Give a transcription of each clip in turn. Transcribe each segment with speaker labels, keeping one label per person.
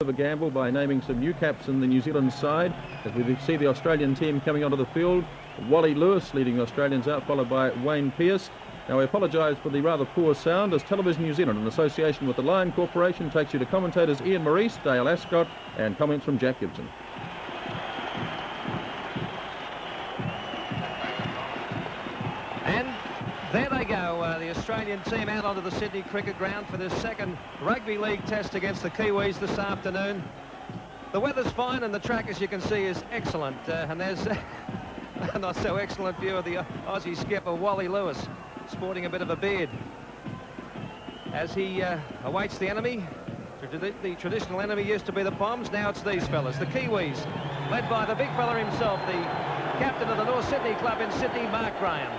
Speaker 1: of a gamble by naming some new caps in the New Zealand side as we see the Australian team coming onto the field. Wally Lewis leading the Australians out, followed by Wayne Pearce. Now, we apologise for the rather poor sound as Television New Zealand, in association with the Lion Corporation, takes you to commentators Ian Maurice, Dale Ascott, and comments from Jack Gibson.
Speaker 2: And there they go, the Australian team out onto the Sydney Cricket Ground for their second Rugby League test against the Kiwis this afternoon. The weather's fine and the track, as you can see, is excellent. And there's a not so excellent view of the Aussie skipper, Wally Lewis, sporting a bit of a beard as he awaits the enemy. The traditional enemy used to be the Poms, now it's these fellas, the Kiwis, led by the big fella himself, the captain of the North Sydney club in Sydney, Mark Graham.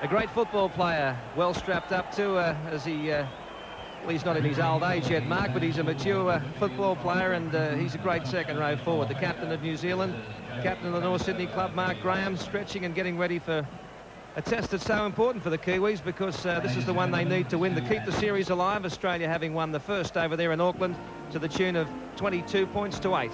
Speaker 2: A great football player, well strapped up too, as he, well, he's not in his old age yet, Mark, but he's a mature football player, and he's a great second row forward. The captain of New Zealand, captain of the North Sydney club, Mark Graham, stretching and getting ready for a test that's so important for the Kiwis, because this is the one they need to win to keep the series alive, Australia having won the first over there in Auckland to the tune of 22 points to 8.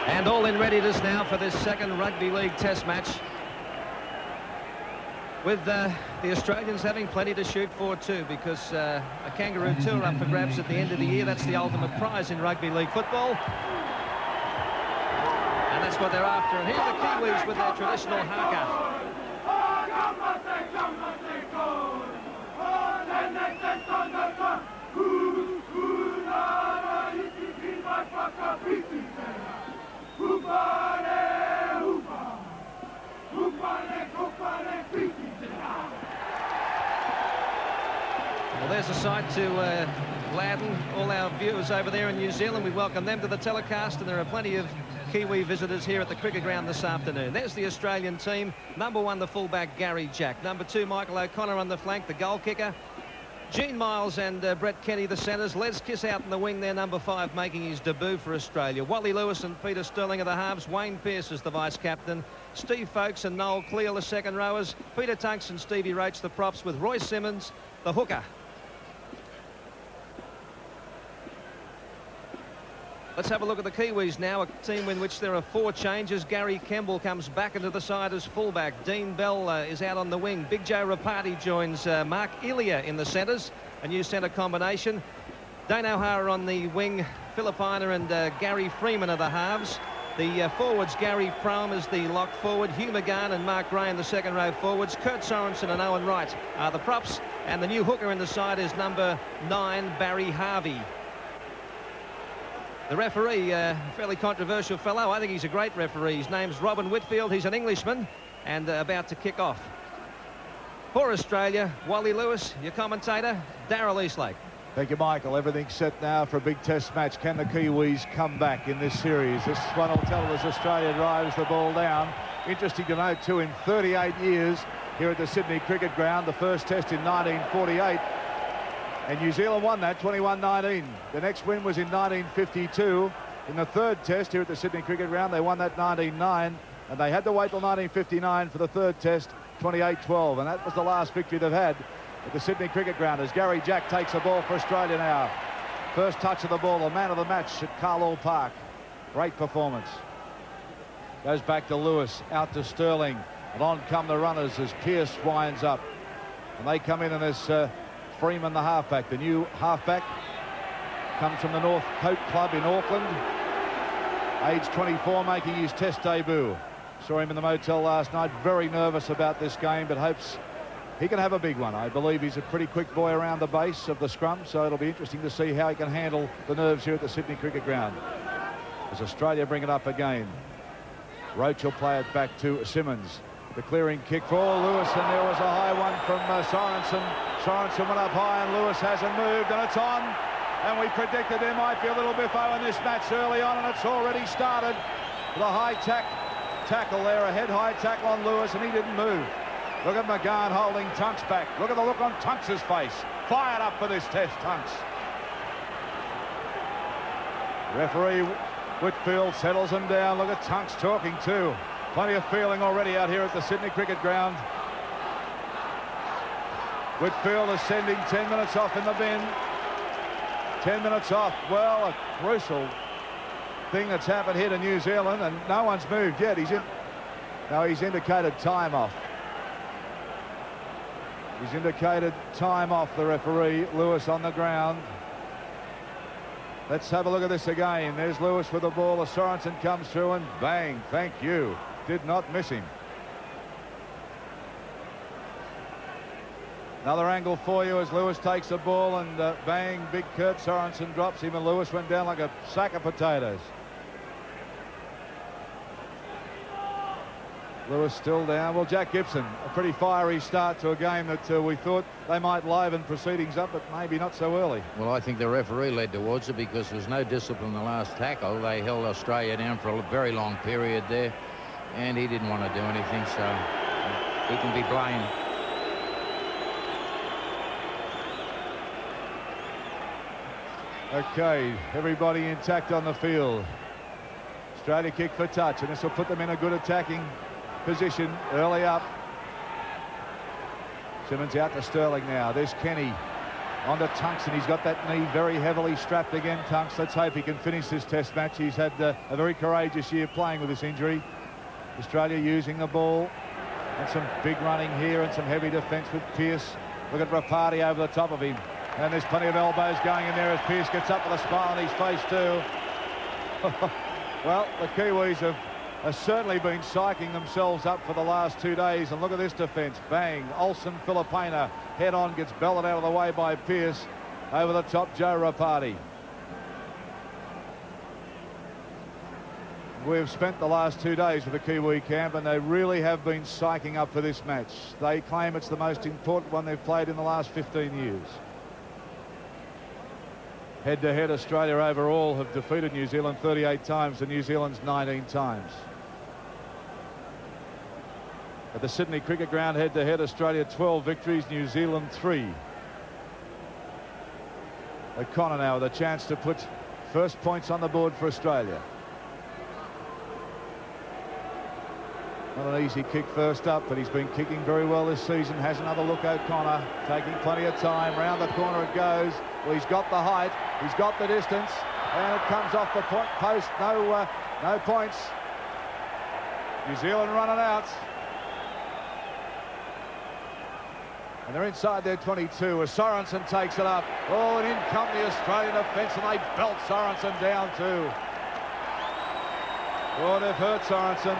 Speaker 2: And all in readiness now for this second Rugby League test match, with the Australians having plenty to shoot for too, because a kangaroo tour up for grabs at the end of the year. That's the ultimate prize in Rugby League football, and that's what they're after. And here's the Kiwis with their traditional haka. Well, there's a sight to gladden all our viewers over there in New Zealand. We welcome them to the telecast, and there are plenty of Kiwi visitors here at the cricket ground this afternoon. There's the Australian team. Number 1, the fullback, Gary Jack. Number 2, Michael O'Connor on the flank, the goal kicker. Gene Miles and Brett Kenny, the centres. Les Kiss out in the wing there, number 5, making his debut for Australia. Wally Lewis and Peter Sterling are the halves. Wayne Pearce is the vice-captain. Steve Folkes and Noel Clear, the second rowers. Peter Tunks and Stevie Roach, the props, with Roy Simmons, the hooker. Let's have a look at the Kiwis now, a team in which there are 4 changes. Gary Kemble comes back into the side as fullback. Dean Bell is out on the wing. Big Joe Rapati joins Mark Ilya in the centres, a new centre combination. Dane O'Hara on the wing. Philip Ina and Gary Freeman are the halves. The forwards, Gary Frome is the lock forward. Hugh McGahn and Mark Gray in the second row forwards. Kurt Sorensen and Owen Wright are the props. And the new hooker in the side is number 9, Barry Harvey. The referee, a fairly controversial fellow. I think he's a great referee. His name's Robin Whitfield. He's an Englishman and about to kick off. For Australia, Wally Lewis, your commentator, Darryl Eastlake.
Speaker 3: Thank you, Michael. Everything's set now for a big test match. Can the Kiwis come back in this series? This one will tell us Australia drives the ball down. Interesting to note, too, in 38 years here at the Sydney Cricket Ground, the first test in 1948, and New Zealand won that 21-19. The next win was in 1952. In the third test here at the Sydney Cricket Ground, they won that 19-9, and they had to wait till 1959 for the third test, 28-12, and that was the last victory they've had at the Sydney Cricket Ground as Gary Jack takes the ball for Australia now. First touch of the ball, the man of the match at Carlisle Park. Great performance. Goes back to Lewis, out to Sterling, and on come the runners as Pearce winds up. And they come in, and there's Freeman, the halfback. The new halfback comes from the North Coat Club in Auckland. Age 24, making his test debut. Saw him in the motel last night, very nervous about this game, but hopes he can have a big one. I believe he's a pretty quick boy around the base of the scrum, so it'll be interesting to see how he can handle the nerves here at the Sydney Cricket Ground. As Australia bring it up again. Roach will play it back to Simmons. The clearing kick for Lewis, and there was a high one from Sorensen. Sorensen went up high, and Lewis hasn't moved, and it's on. And we predicted there might be a little biffo in this match early on, and it's already started. The high tackle there, a head-high tackle on Lewis, and he didn't move. Look at McGahn holding Tunks back. Look at the look on Tunks's face. Fired up for this test, Tunks. Referee Whitfield settles him down. Look at Tunks talking too. Plenty of feeling already out here at the Sydney Cricket Ground. Whitfield is sending 10 minutes off in the bin. 10 minutes off. Well, a crucial thing that's happened here to New Zealand, and no one's moved yet. He's indicated time off. He's indicated time off, the referee. Lewis on the ground. Let's have a look at this again. There's Lewis with the ball. The Sorensen comes through, and bang, thank you. Did not miss him. Another angle for you as Lewis takes the ball, and bang, big Kurt Sorensen drops him, and Lewis went down like a sack of potatoes. Lewis still down. Well, Jack Gibson, a pretty fiery start to a game that we thought they might liven proceedings up, but maybe not so early.
Speaker 4: Well, I think the referee led towards it because there was no discipline in the last tackle. They held Australia down for a very long period there, and he didn't want to do anything, so he can be blamed.
Speaker 3: Okay, everybody intact on the field. Australia kick for touch, and this will put them in a good attacking position early up. Simmons out to Sterling now. There's Kenny on to Tunks, and he's got that knee very heavily strapped again. Tunks, let's hope he can finish this test match. He's had a very courageous year playing with this injury. Australia using the ball, and some big running here and some heavy defence with Pearce. Look at Rapati over the top of him, and there's plenty of elbows going in there as Pearce gets up with a smile on his face too. Well, the Kiwis have certainly been psyching themselves up for the last 2 days, and look at this defence. Bang, Olsen Filipina head on, gets belted out of the way by Pearce. Over the top, Joe Rapati. We've spent the last 2 days with the Kiwi camp, and they really have been psyching up for this match. They claim it's the most important one they've played in the last 15 years. Head-to-head, Australia overall have defeated New Zealand 38 times and New Zealand's 19 times. At the Sydney Cricket Ground, head-to-head, Australia 12 victories, New Zealand 3. O'Connor now with a chance to put first points on the board for Australia. Not an easy kick first up, but he's been kicking very well this season. Has another look, O'Connor, taking plenty of time. Round the corner it goes. Well, he's got the height, he's got the distance, and it comes off the point post. No points. New Zealand running out. And they're inside their 22 as Sorensen takes it up. Oh, and in come the Australian defence, and they belt Sorensen down too. Oh, they've hurt Sorensen.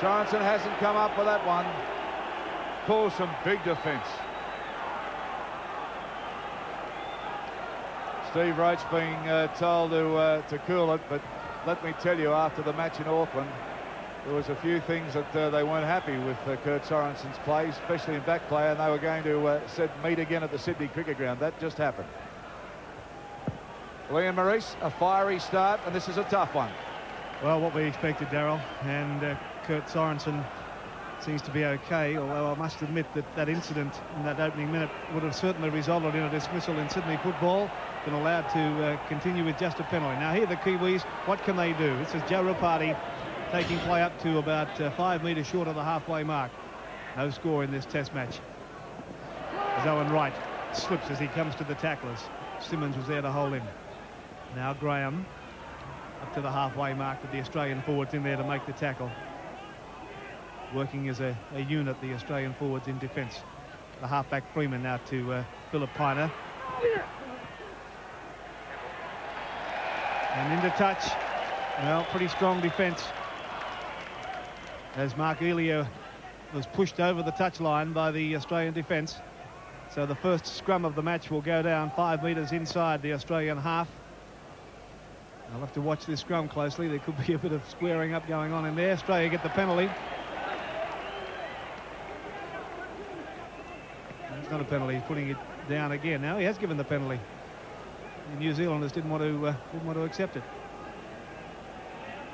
Speaker 3: Sorensen hasn't come up with that one. Pulls some big defence. Steve Roach being told to cool it, but let me tell you, after the match in Auckland, there was a few things that they weren't happy with Kurt Sorensen's play, especially in back play, and they were going to meet again at the Sydney Cricket Ground. That just happened. Liam Maurice, a fiery start, and this is a tough one.
Speaker 5: Well, what we expected, Darryl, and Kurt Sorensen seems to be okay, although I must admit that that incident in that opening minute would have certainly resulted in a dismissal in Sydney football, been allowed to continue with just a penalty. Now here the Kiwis, what can they do? This is Joe Rapati taking play up to about 5 metres short of the halfway mark. No score in this test match. As Owen Wright slips as he comes to the tacklers. Simmons was there to hold him. Now Graham up to the halfway mark with the Australian forwards in there to make the tackle. Working as a unit, the Australian forwards in defence. The halfback Freeman now to Philip Piner. And into touch. Well, pretty strong defence, as Mark Elia was pushed over the touchline by the Australian defence. So the first scrum of the match will go down 5 metres inside the Australian half. I'll have to watch this scrum closely. There could be a bit of squaring up going on in there. Australia get the penalty. It's not a penalty. He's putting it down again now. He has given the penalty. The New Zealanders didn't want to accept it.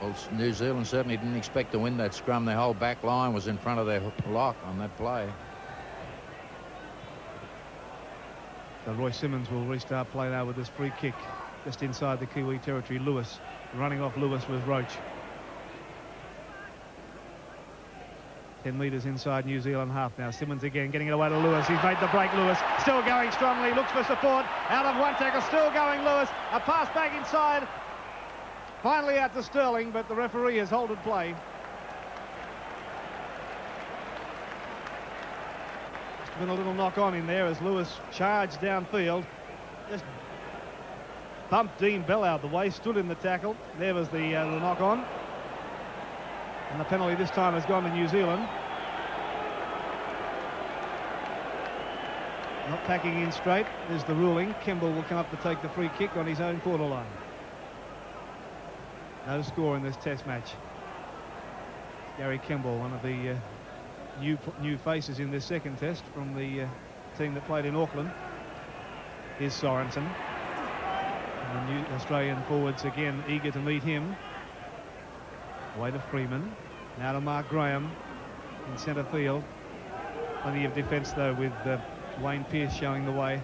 Speaker 4: Well, New Zealand certainly didn't expect to win that scrum. Their whole back line was in front of their lock on that play.
Speaker 5: So Roy Simmons will restart play now with this free kick just inside the Kiwi territory. Lewis, running off Lewis was Roach. 10 metres inside New Zealand half now. Simmons again getting it away to Lewis. He's made the break. Lewis still going strongly, looks for support, out of one tackle, still going Lewis. A pass back inside, finally out to Sterling, but the referee has halted play. There's been a little knock on in there as Lewis charged downfield, just bumped Dean Bell out of the way, stood in the tackle. There was the knock on. And the penalty this time has gone to New Zealand. Not packing in straight is the ruling. Kemble will come up to take the free kick on his own quarter line. No score in this test match. Gary Kemble, one of the new faces in this second test from the team that played in Auckland. Here's Sorensen. And the new Australian forwards again eager to meet him. Away to Freeman. Now to Mark Graham in centre field. Plenty of defence though, with Wayne Pearce showing the way.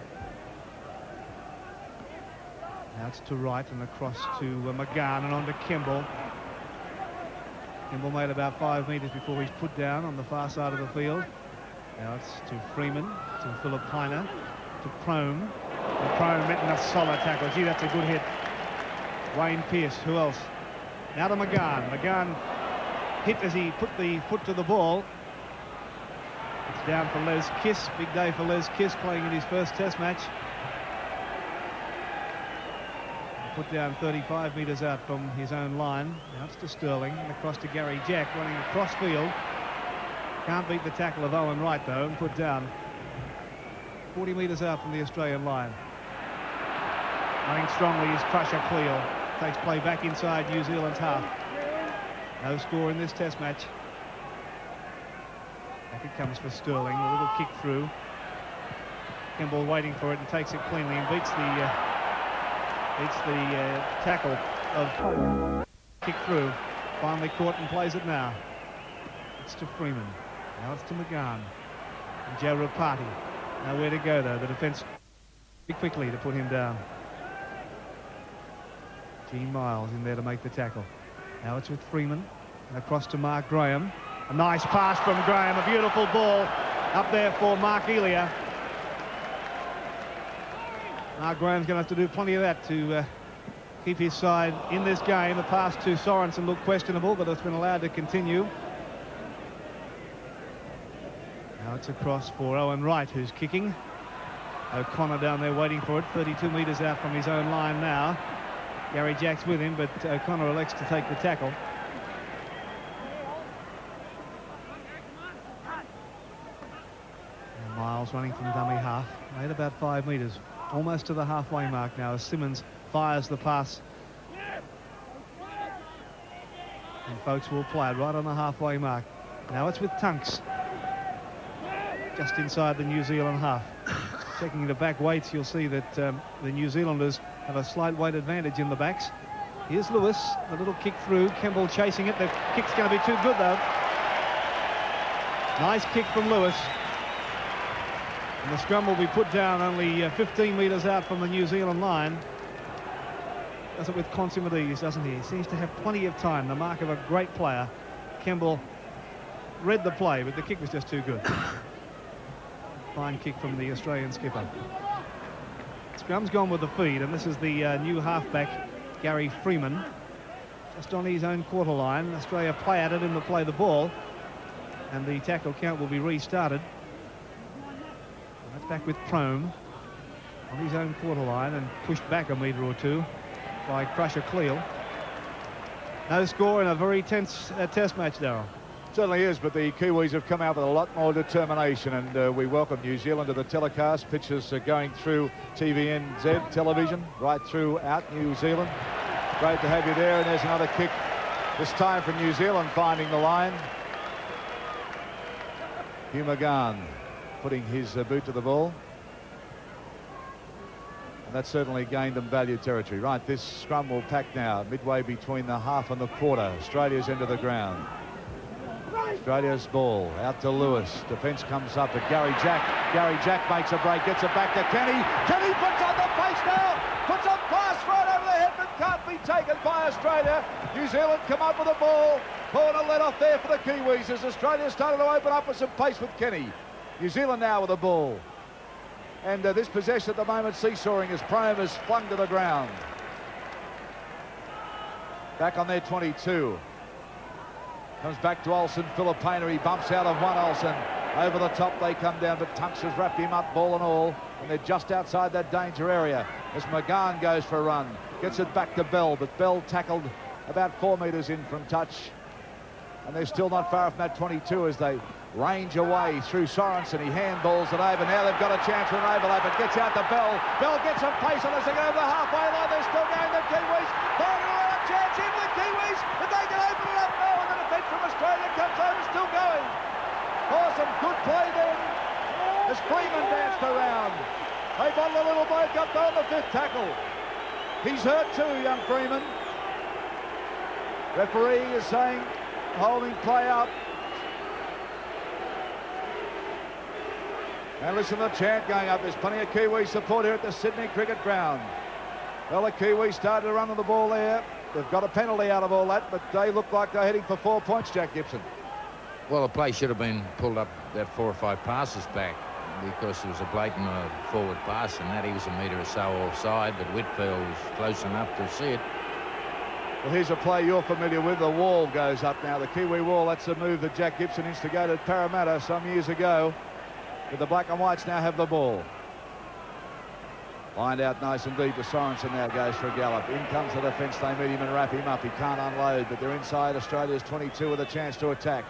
Speaker 5: Now it's to Wright and across to McGann and on to Kemble. Kemble made about 5 metres before he's put down on the far side of the field. Now it's to Freeman, to Philip Piner, to Prome. And Prome making a solid tackle. Gee, that's a good hit. Wayne Pearce, who else? Now to McGann. McGann hit as he put the foot to the ball. It's down for Les Kiss. Big day for Les Kiss, playing in his first test match. Put down 35 metres out from his own line. Now it's to Sterling and across to Gary Jack, running across field. Can't beat the tackle of Owen Wright though, and put down 40 metres out from the Australian line. Running strongly is Crusher Cleal. Takes play back inside New Zealand's half. No score in this test match. Back it comes for Sterling. A little kick through. Kemble waiting for it and takes it cleanly and beats the tackle of Pope. Kick through. Finally caught and plays it now. It's to Freeman. Now it's to McGann. And Joe Rapati. Nowhere to go though. The defence quickly to put him down. Gene Miles in there to make the tackle. Now it's with Freeman and across to Mark Graham. A nice pass from Graham, a beautiful ball up there for Mark Elia. Mark Graham's going to have to do plenty of that to keep his side in this game. The pass to Sorensen looked questionable, but it's been allowed to continue. Now it's across for Owen Wright, who's kicking. O'Connor down there waiting for it, 32 metres out from his own line now. Gary Jack's with him, but O'Connor elects to take the tackle. Miles running from dummy half, made about 5 metres, almost to the halfway mark now as Simmons fires the pass. And folks will play it right on the halfway mark. Now it's with Tunks, just inside the New Zealand half. Checking the back weights, you'll see that the New Zealanders have a slight weight advantage in the backs. Here's Lewis, the little kick through. Kemble chasing it. The kick's going to be too good, though. Nice kick from Lewis. And the scrum will be put down only 15 metres out from the New Zealand line. Does it with consummate ease, doesn't he? He seems to have plenty of time, the mark of a great player. Kemble read the play, but the kick was just too good. Fine kick from the Australian skipper. Scrum's gone with the feed, and this is the new halfback, Gary Freeman, just on his own quarter line. Australia play at it in the play the ball, and the tackle count will be restarted. That's back with Prome on his own quarter line and pushed back a metre or two by Crusher Cleal. No score in a very tense test match, Darryl.
Speaker 3: Certainly is, but the Kiwis have come out with a lot more determination, and we welcome New Zealand to the telecast. Pictures are going through TVNZ television right throughout New Zealand. Great to have you there, and there's another kick, this time from New Zealand finding the line. Hugh McGann putting his boot to the ball. And that certainly gained them valued territory. Right, this scrum will pack now, midway between the half and the quarter. Australia's end of the ground. Australia's ball out to Lewis. Defence comes up at Gary Jack. Gary Jack makes a break, gets it back to Kenny. Kenny puts on the pace now. Puts a pass right over the head, but can't be taken by Australia. New Zealand come up with the ball. Pulling a let off there for the Kiwis as Australia started to open up with some pace with Kenny. New Zealand now with the ball. And this possession at the moment seesawing as Prome is flung to the ground. Back on their 22. Comes back to Olsen, Filipina. He bumps out of one Olsen. Over the top they come down, but Tunks has wrapped him up, ball and all. And they're just outside that danger area as McGann goes for a run. Gets it back to Bell, but Bell tackled about 4 metres in from touch. And they're still not far from that 22 as they range away through Sorensen. He handballs it over. Now they've got a chance for an overlap. It gets out to Bell. Bell gets some pace on as they go over the halfway line. They're still going, the Kiwis. Throwing around a chance in the Kiwis. If they can open it up now, and the defence from Australia comes over, still going. Oh, some good play then as Freeman danced around. They bottled a little bloke up there on the 5th tackle. He's hurt too, young Freeman. Referee is saying holding play up. And listen to the chant going up. There's plenty of Kiwi support here at the Sydney Cricket Ground. Well, the Kiwis started to run on the ball there. They've got a penalty out of all that, but they look like they're heading for 4 points, Jack Gibson.
Speaker 4: Well, the play should have been pulled up that 4 or 5 passes back because there was a blatant forward pass, and that he was a metre or so offside, but Whitfield was close enough to see it.
Speaker 3: Well, here's a play you're familiar with. The wall goes up now. The Kiwi wall, that's a move that Jack Gibson instigated at Parramatta some years ago. But the black and whites now have the ball. Lined out nice and deep. The Sorensen now goes for a gallop. In comes the defence. They meet him and wrap him up. He can't unload, but they're inside Australia's 22 with a chance to attack.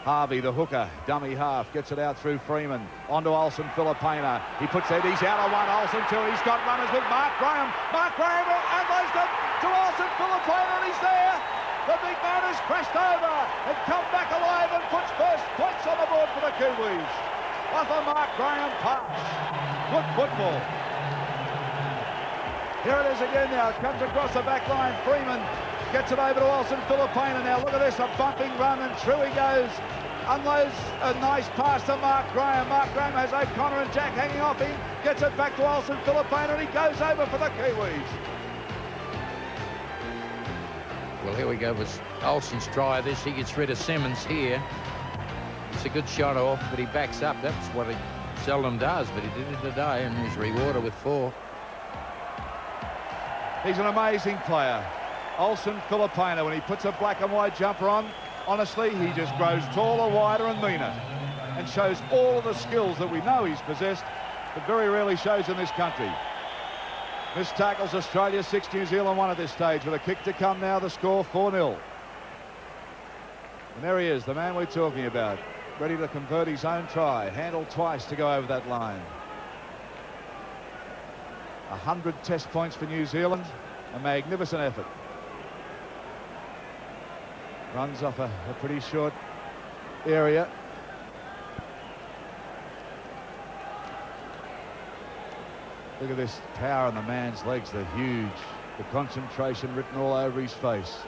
Speaker 3: Harvey, the hooker, dummy half, gets it out through Freeman. Onto Olsen, Filipina. He puts it, he's out of one, Olsen two. He's got runners with Mark Graham. Mark Graham unloads them to Olsen, Filipina, and he's there. The big man has crashed over and come back alive and puts first points on the board for the Kiwis. Off a Mark Graham pass. Good football. Here it is again now. It comes across the back line. Freeman gets it over to Olsen, Filipina. Now look at this, a bumping run, and through he goes. Unloads a nice pass to Mark Graham. Mark Graham has O'Connor and Jack hanging off him. Gets it back to Olsen, Filipina, and he goes over for the Kiwis.
Speaker 4: Well, here we go with Olsen's try of this. He gets rid of Simmons here. It's a good shot off, but he backs up. That's what he seldom does, but he did it today, and he's rewarded with 4.
Speaker 3: He's an amazing player. Olsen, Filipina, when he puts a black and white jumper on, honestly, he just grows taller, wider and meaner and shows all of the skills that we know he's possessed, but very rarely shows in this country. This tackles Australia 6, New Zealand 1 at this stage, with a kick to come now, the score 4-0. And there he is, the man we're talking about. Kiwi ready to convert his own try. Handled twice to go over that line. 100 test points for New Zealand. A magnificent effort. Runs off a pretty short area. Look at this power in the man's legs. They're huge. The concentration written all over his face.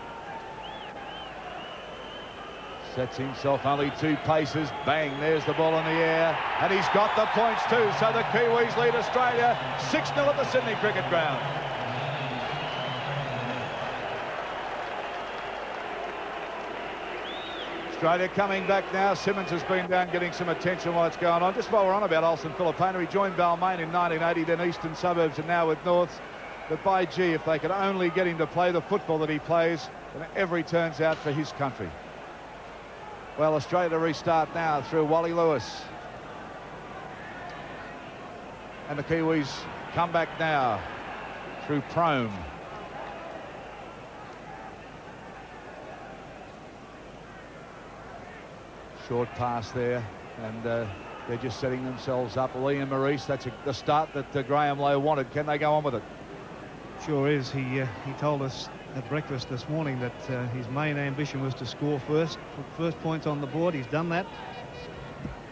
Speaker 3: Sets himself only 2 paces. Bang, there's the ball in the air. And he's got the points too. So the Kiwis lead Australia 6-0 at the Sydney Cricket Ground. Australia coming back now. Simmons has been down getting some attention while it's going on. Just while we're on about Olsen Filipina, he joined Balmain in 1980, then Eastern Suburbs, and now with Norths. But by gee, if they could only get him to play the football that he plays, then every turns out for his country. Well, Australia restart now through Wally Lewis. And the Kiwis come back now through Prome. Short pass there, and they're just setting themselves up. Liam Maurice, that's the start that Graham Lowe wanted. Can they go on with it?
Speaker 5: Sure is. He told us at breakfast this morning that his main ambition was to score first, put first points on the board. He's done that.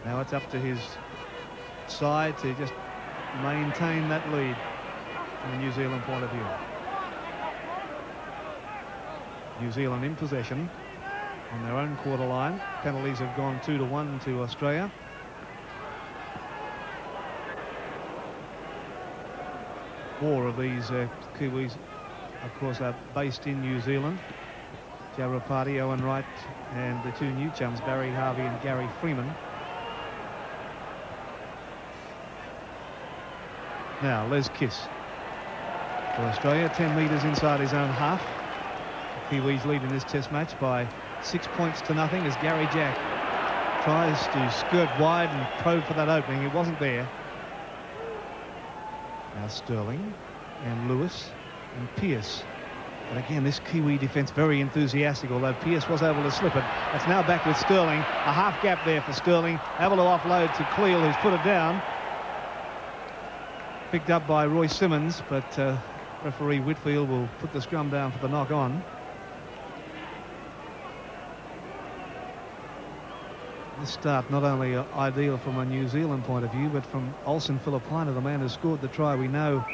Speaker 5: Now it's up to his side to just maintain that lead from the New Zealand point of view. New Zealand in possession on their own quarter line. Penalties have gone 2-1 to Australia. Four of these Kiwis, of course, are based in New Zealand. Joe Rapati, Owen Wright, and the 2 new chums, Barry Harvey and Gary Freeman. Now, Les Kiss for Australia, 10 metres inside his own half. The Kiwis lead in this test match by 6 points to nothing as Gary Jack tries to skirt wide and probe for that opening. It wasn't there. Now Sterling and Lewis and Pearce. But again, this Kiwi defence very enthusiastic, although Pearce was able to slip it. It's now back with Sterling. A half gap there for Sterling. Able to offload to Cleal, who's put it down. Picked up by Roy Simmons, but referee Whitfield will put the scrum down for the knock-on. This start not only ideal from a New Zealand point of view, but from Olsen Filipina, the man who scored the try. We know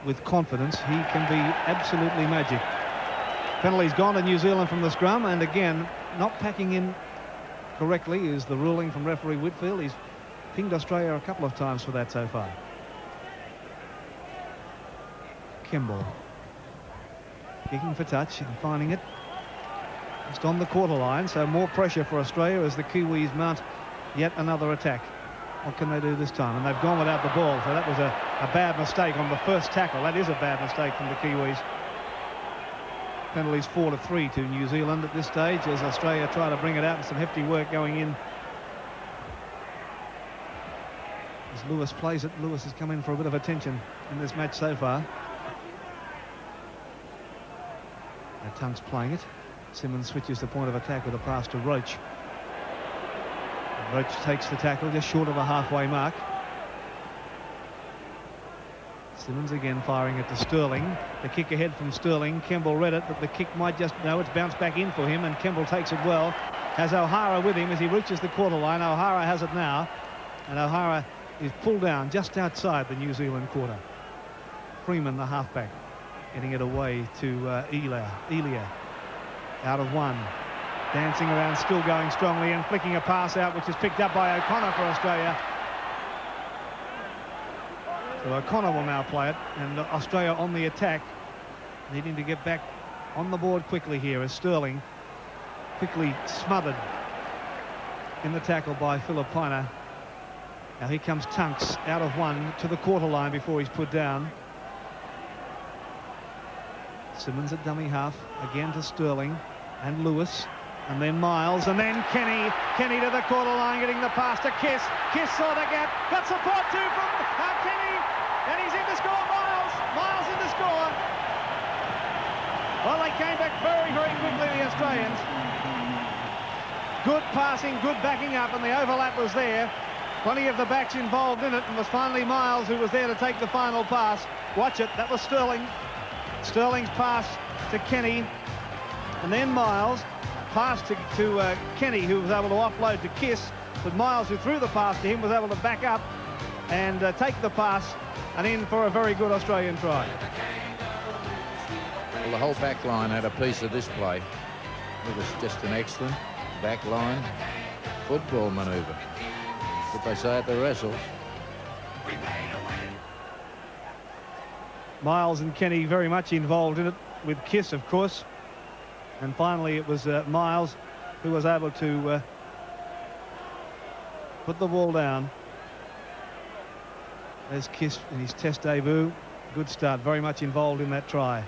Speaker 5: with confidence he can be absolutely magic. Penalty's gone to New Zealand from the scrum, and again, not packing in correctly is the ruling from referee Whitfield. He's pinged Australia a couple of times for that so far. Kimball kicking for touch and finding it. Just on the quarter line, so more pressure for Australia as the Kiwis mount yet another attack. What can they do this time? And they've gone without the ball, so that was a bad mistake on the first tackle. That is a bad mistake from the Kiwis. Penalties 4-3 to New Zealand at this stage as Australia try to bring it out, and some hefty work going in. As Lewis plays it, Lewis has come in for a bit of attention in this match so far. Now Tunk's playing it. Simmons switches the point of attack with a pass to Roach. And Roach takes the tackle just short of the halfway mark. Simmons again firing it to Sterling. The kick ahead from Sterling. Kemble read it, but the kick might just... No, it's bounced back in for him, and Kemble takes it well. Has O'Hara with him as he reaches the quarter line. O'Hara has it now, and O'Hara is pulled down just outside the New Zealand quarter. Freeman, the halfback, getting it away to Elia. Out of one, dancing around, still going strongly and flicking a pass out, which is picked up by O'Connor for Australia. So O'Connor will now play it, and Australia on the attack, needing to get back on the board quickly here as Sterling quickly smothered in the tackle by Filipina. Now here comes Tunks out of one to the quarter line before he's put down. Simmons at dummy half, again to Sterling and Lewis, and then Miles, and then Kenny to the quarter line, getting the pass to Kiss. Kiss saw the gap, got support too from Kenny, and he's in to score. Miles in to score. Well, they came back very, very quickly, the Australians. Good passing, good backing up, and the overlap was there. Plenty of the backs involved in it, and it was finally Miles who was there to take the final pass. Watch it, that was Sterling. Sterling's pass to Kenny, and then Miles passed to Kenny, who was able to offload to Kiss, but Miles, who threw the pass to him, was able to back up and take the pass and in for a very good Australian try.
Speaker 4: Well, the whole back line had a piece of this play. It was just an excellent back line football manoeuvre. What they say at the wrestles.
Speaker 5: Miles and Kenny very much involved in it, with Kiss, of course. And finally, it was Miles who was able to put the ball down. There's Kiss in his test debut. Good start, very much involved in that try.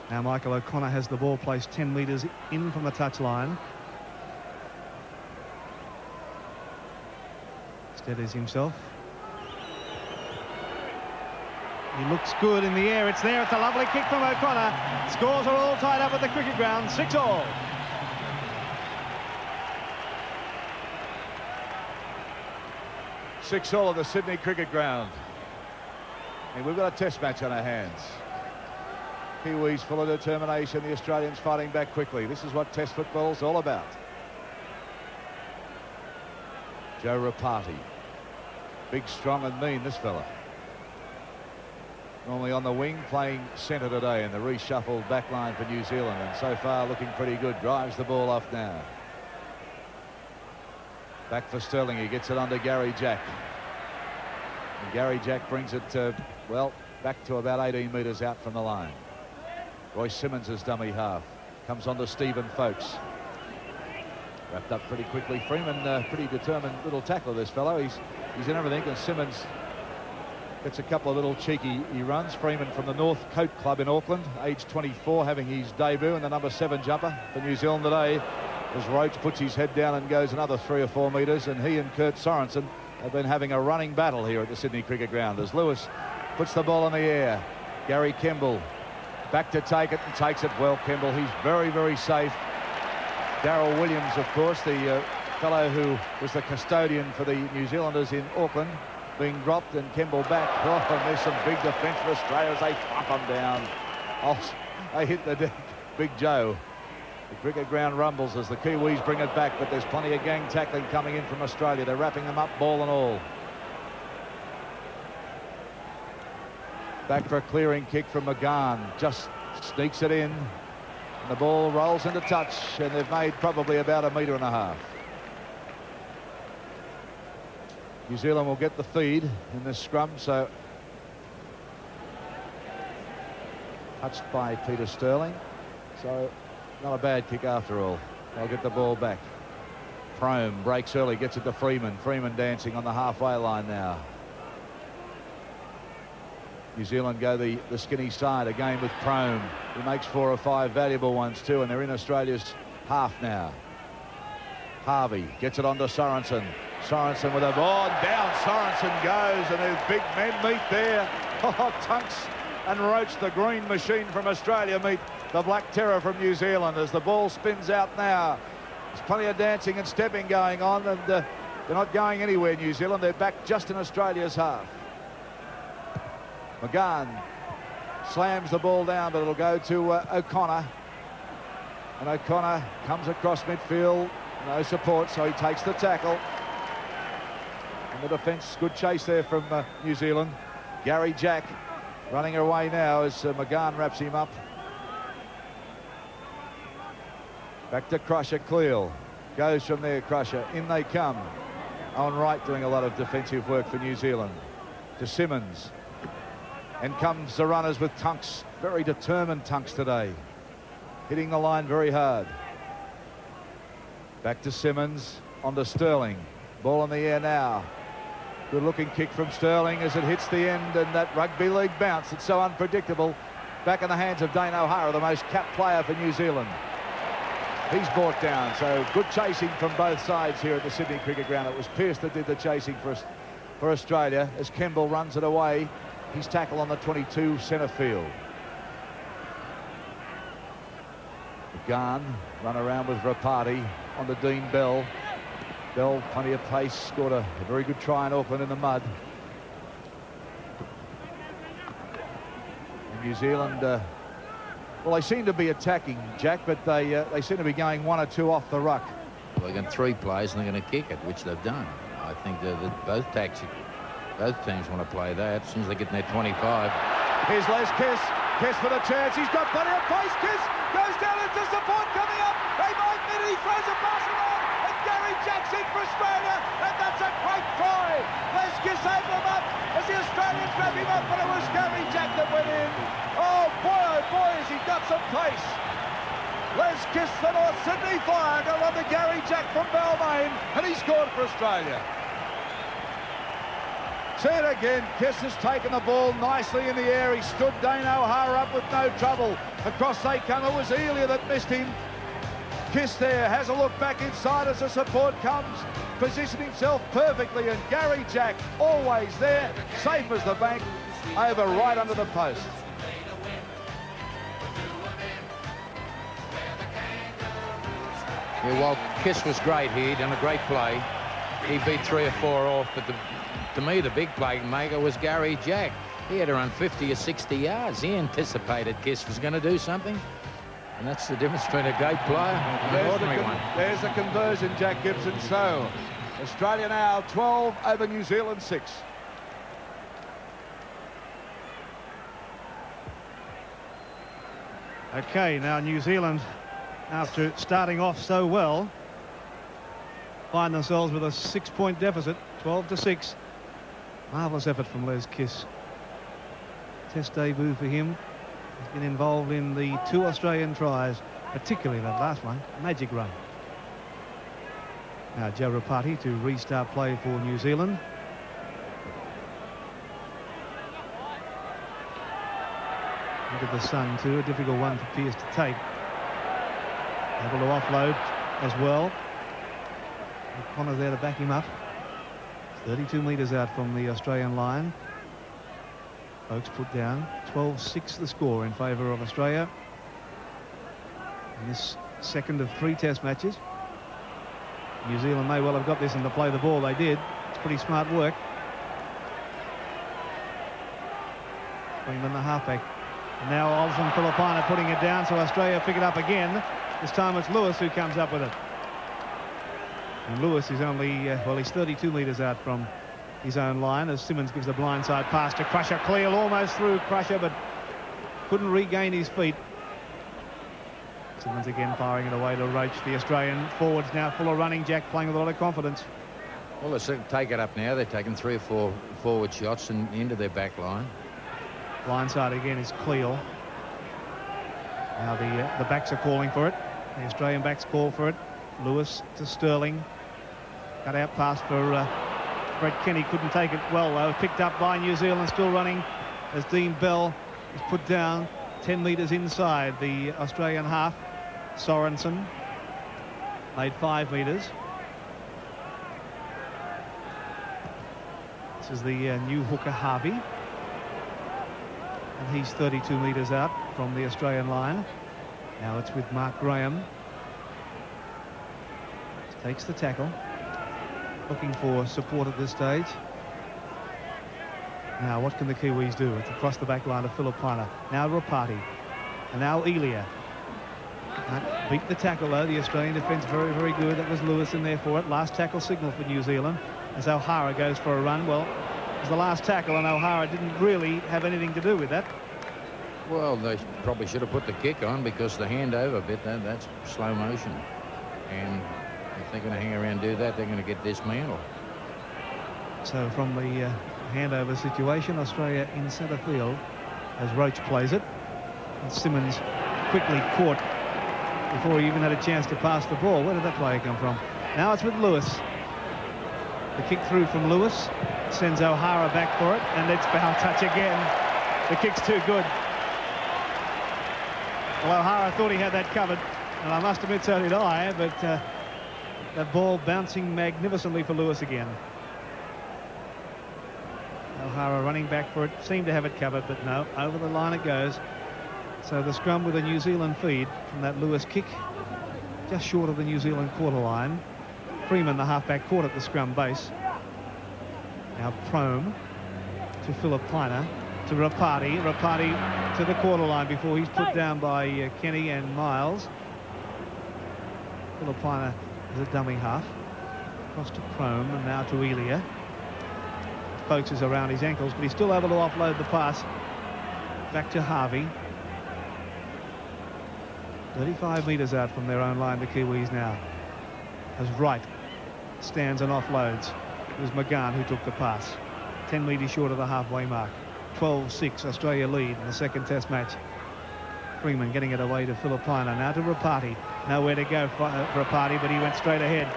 Speaker 5: Now Michael O'Connor has the ball placed 10 metres in from the touchline. Steadies himself. He looks good in the air. It's there. It's a lovely kick from O'Connor. Scores are all tied up at the cricket ground. 6-all.
Speaker 3: All at the Sydney cricket ground. And we've got a test match on our hands. Kiwis full of determination. The Australians fighting back quickly. This is what test football's all about. Joe Rapati. Big, strong and mean, this fella. Normally on the wing, playing centre today in the reshuffled back line for New Zealand, and so far looking pretty good. Drives the ball off now. Back for Sterling. He gets it under Gary Jack. And Gary Jack brings it, well, back to about 18 metres out from the line. Royce Simmons is dummy half. Comes on to Stephen Folkes. Wrapped up pretty quickly. Freeman, pretty determined little tackler, this fellow. He's in everything, and Simmons gets a couple of little cheeky runs. Freeman from the North Coat Club in Auckland, age 24, having his debut, and the number 7 jumper for New Zealand today, as Roach puts his head down and goes another 3 or 4 metres, and he and Kurt Sorensen have been having a running battle here at the Sydney cricket ground as Lewis puts the ball in the air. Gary Kemble back to take it, and takes it well. Kemble, he's very, very safe. Darryl Williams, of course, the fellow who was the custodian for the New Zealanders in Auckland, being dropped, and Kemble back. Oh, and there's some big defence for Australia as they thump them down. Oh, they hit the deck. Big Joe. The cricket ground rumbles as the Kiwis bring it back, but there's plenty of gang tackling coming in from Australia. They're wrapping them up, ball and all. Back for a clearing kick from McGahn. Just sneaks it in. And the ball rolls into touch, and they've made probably about 1.5 metres. New Zealand will get the feed in this scrum, so touched by Peter Sterling, so not a bad kick after all. They'll get the ball back. Prome breaks early, gets it to Freeman. Freeman dancing on the halfway line now. New Zealand go the skinny side again with Prome. He makes 4 or 5 valuable ones too, and they're in Australia's half now. Harvey gets it onto Sorensen. Sorensen with a ball, down Sorensen goes, and there's big men meet there. Oh, Tunks and Roach, the green machine from Australia, meet the black terror from New Zealand as the ball spins out now. There's plenty of dancing and stepping going on, and they're not going anywhere, New Zealand. They're back just in Australia's half. McGahn slams the ball down, but it'll go to O'Connor. And O'Connor comes across midfield. No support, so he takes the tackle. And the defence, good chase there from New Zealand. Gary Jack running away now as McGahn wraps him up. Back to Crusher. Cleal goes from there. Crusher, in they come. Owen Wright doing a lot of defensive work for New Zealand. To Simmons. And comes the runners with Tunks. Very determined Tunks today. Hitting the line very hard. Back to Simmons, onto Sterling. Ball in the air now. Good looking kick from Sterling as it hits the end, and that rugby league bounce, it's so unpredictable. Back in the hands of Dane O'Hara, the most capped player for New Zealand. He's brought down, so good chasing from both sides here at the Sydney cricket ground. It was Pearce that did the chasing for Australia as Kemble runs it away. His tackle on the 22 centre field. McGahn run around with Rapati. on the Dean Bell. Bell, plenty of pace, scored a very good try in Auckland in the mud. And New Zealand, well, they seem to be attacking, Jack, but they seem to be going 1 or 2 off the ruck.
Speaker 4: Well, they're going 3 plays and they're going to kick it, which they've done. I think that both teams want to play that as soon as they get in their 25.
Speaker 3: Here's Les Kiss. Kiss for the chance. He's got plenty of pace. Kiss goes down into support coming up. They might miss it. He throws a pass around. And Gary Jack's in for Australia. And that's a great try. Les Kiss opened him up as the Australians grab him up. But it was Gary Jack that went in. Oh boy, has he got some pace. Les Kiss, the North Sydney Fire, got on to Gary Jack from Balmain. And he scored for Australia. See it again. Kiss has taken the ball nicely in the air. He stood Dane O'Hara up with no trouble. Across they come. It was Elia that missed him. Kiss there has a look back inside as the support comes. Positioned himself perfectly. And Gary Jack always there, safe as the bank, over right under the post.
Speaker 4: Yeah, well, Kiss was great here. He done a great play. He beat 3 or 4 off, but to me, the big play maker was Gary Jack. He had to run 50 or 60 yards. He anticipated Kiss was going to do something. And that's the difference between a great player and an ordinary one.
Speaker 3: There's the conversion, Jack Gibson. So, Australia now 12 over New Zealand 6.
Speaker 5: Okay, now New Zealand, after starting off so well, find themselves with a 6-point deficit, 12-6. Marvellous effort from Les Kiss. Test debut for him. He's been involved in the 2 Australian tries, particularly that last one, magic run. Now Joe Rapati to restart play for New Zealand. Look at the sun too, a difficult one for Pearce to take. Able to offload as well. Connor's there to back him up. 32 metres out from the Australian line. Oakes put down. 12-6 the score in favour of Australia in this second of 3 test matches. New Zealand may well have got this and to play the ball. They did. It's pretty smart work. Freeman the halfback. And now Olsen Filipina putting it down, so Australia pick it up again. This time it's Lewis who comes up with it. And Lewis is only, well, he's 32 metres out from his own line as Simmons gives a blindside pass to Crusher. Cleal almost through Crusher, but couldn't regain his feet. Simmons again firing it away to Roach. The Australian forwards now full of running. Jack playing with a lot of confidence.
Speaker 4: Well, let's take it up now. They're taking 3 or 4 forward shots and into their back line.
Speaker 5: Blindside again is Cleal. Now the backs are calling for it. The Australian backs call for it. Lewis to Sterling. Cut out pass for Brett Kenny. Couldn't take it well though. Picked up by New Zealand. Still running as Dean Bell is put down 10 metres inside the Australian half. Sorensen made 5 metres. This is the new hooker Harvey. And he's 32 metres out from the Australian line. Now it's with Mark Graham. Takes the tackle. Looking for support at this stage. Now what can the Kiwis do? It's across the back line of Filipina. Now Rapati. And now Elia. Beat the tackle though. The Australian defence very, very good. That was Lewis in there for it. Last tackle signal for New Zealand as O'Hara goes for a run. Well, it was the last tackle and O'Hara didn't really have anything to do with that.
Speaker 4: Well, they probably should have put the kick on because the handover bit, that's slow motion. And if they're going to hang around and do that, they're going to get dismantled.
Speaker 5: So from the handover situation, Australia in centre field as Roach plays it. And Simmons quickly caught before he even had a chance to pass the ball. Where did that player come from? Now it's with Lewis. The kick through from Lewis sends O'Hara back for it, and it's foul touch again. The kick's too good. Well, O'Hara thought he had that covered, and I must admit so did I, but that ball bouncing magnificently for Lewis again. O'Hara running back for it, seemed to have it covered, but no, over the line it goes. So the scrum with a New Zealand feed from that Lewis kick. just short of the New Zealand quarter line. Freeman, the halfback, caught at the scrum base. Now Prome to Filipina, to Rapati. Rapati to the quarter line before he's put down by Kenny and Miles. Filipina is a dummy half. Across to Prome and now to Elia. Folks is around his ankles, but he's still able to offload the pass. Back to Harvey. 35 metres out from their own line, the Kiwis now. As Wright stands and offloads. It was McGann who took the pass. 10 metres short of the halfway mark. 12-6, Australia lead in the second test match. Freeman getting it away to Filipina. Now to Rapati. Nowhere to go for Rapati, but he went straight ahead.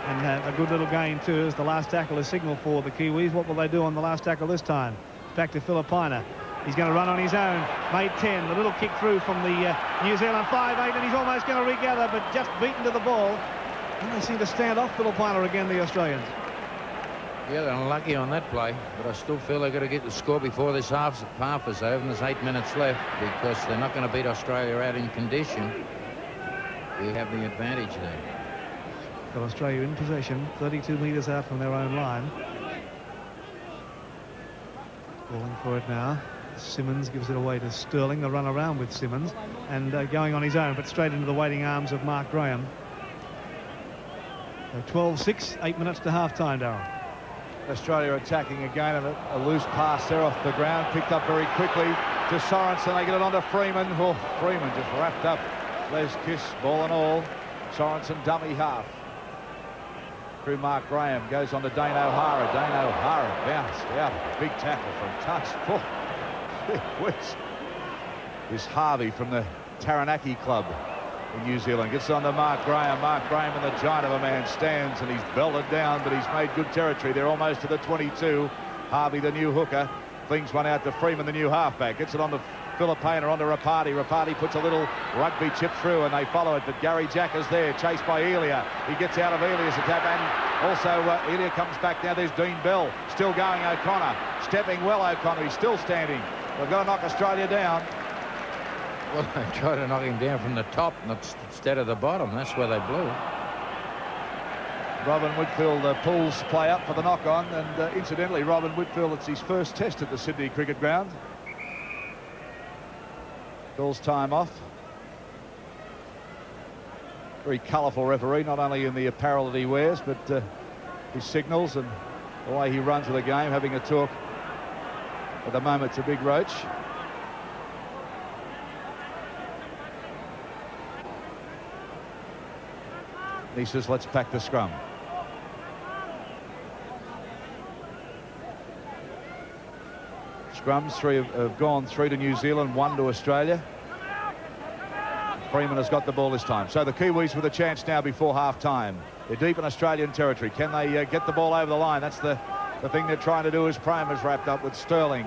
Speaker 5: And a good little gain too, as the last tackle is signal for the Kiwis. What will they do on the last tackle this time? Back to Filipina. He's going to run on his own. Made 10. The little kick through from the New Zealand 5-8, and he's almost going to regather, but just beaten to the ball. And they seem to stand off Filipina again, the Australians.
Speaker 4: Yeah, they're unlucky on that play, but I still feel they've got to get the score before this half is over, and there's 8 minutes left, because they're not going to beat Australia out in condition. We have the advantage there.
Speaker 5: Got Australia in possession, 32 metres out from their own line. Calling for it now. Simmons gives it away to Sterling. The run around with Simmons and going on his own, but straight into the waiting arms of Mark Graham. So 12-6, 8 minutes to half-time, Darryl.
Speaker 3: Australia attacking again, and a loose pass there off the ground, picked up very quickly to Sorensen. They get it onto Freeman. Oh, Freeman just wrapped up Les Kiss, ball and all. Sorensen dummy half. Through Mark Graham, goes on to Dane O'Hara. Dane O'Hara bounced out. Big tackle from touch. Oh, is Harvey from the Taranaki club in New Zealand. Gets on to Mark Graham. Mark Graham, in the giant of a man, stands, and he's belted down, but he's made good territory. They're almost to the 22. Harvey, the new hooker, flings one out to Freeman, the new halfback. Gets it on to Filipina, onto Rapati. Rapati puts a little rugby chip through, and they follow it, but Gary Jack is there, chased by Elia. He gets out of Elia's attack, and also Elia comes back. Now there's Dean Bell, still going. O'Connor, stepping well. O'Connor, he's still standing. They've got to knock Australia down.
Speaker 4: Well, they tried to knock him down from the top instead of the bottom. That's where they blew.
Speaker 3: Robin Whitfield pulls play up for the knock-on, and incidentally, Robin Whitfield, it's his first test at the Sydney Cricket Ground. Calls time off. Very colourful referee, not only in the apparel that he wears, but his signals and the way he runs with the game, having a talk at the moment to Big Roach. He says, let's pack the scrum. Scrums, 3 have gone through to New Zealand, 1 to Australia. Freeman has got the ball this time. So the Kiwis with a chance now before half-time. They're deep in Australian territory. Can they get the ball over the line? That's the thing they're trying to do, as Prime is wrapped up with Sterling.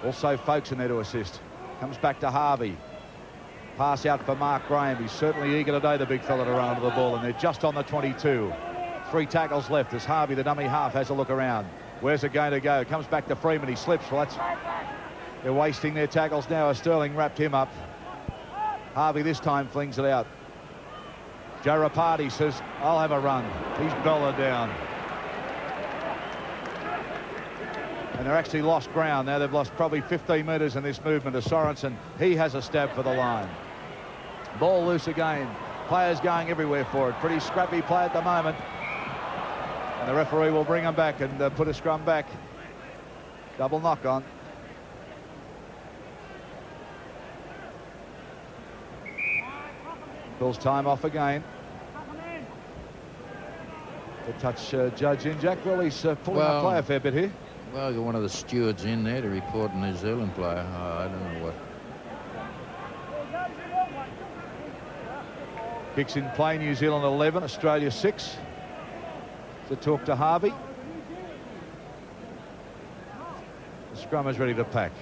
Speaker 3: Also Folks in there to assist. Comes back to Harvey. Pass out for Mark Graham. He's certainly eager today, the big fella, to run onto the ball, and they're just on the 22. 3 tackles left as Harvey, the dummy half, has a look around. Where's it going to go? Comes back to Freeman. He slips. Well, they're wasting their tackles now as Sterling wrapped him up. Harvey this time flings it out. Joe Rapati says, I'll have a run. He's belted down. And they're actually lost ground now. They've lost probably 15 metres in this movement. As Sorensen, he has a stab for the line. Ball loose again. Players going everywhere for it. Pretty scrappy play at the moment. And the referee will bring them back and put a scrum back. Double knock on. Calls time off again. The touch judge in, Jack. Well, he's pulling up play a fair bit here.
Speaker 4: Well, you're one of the stewards in there to report a New Zealand player. Oh, I don't know what.
Speaker 3: Kicks in play, New Zealand 11, Australia 6. To talk to Harvey. The scrum is ready to pack.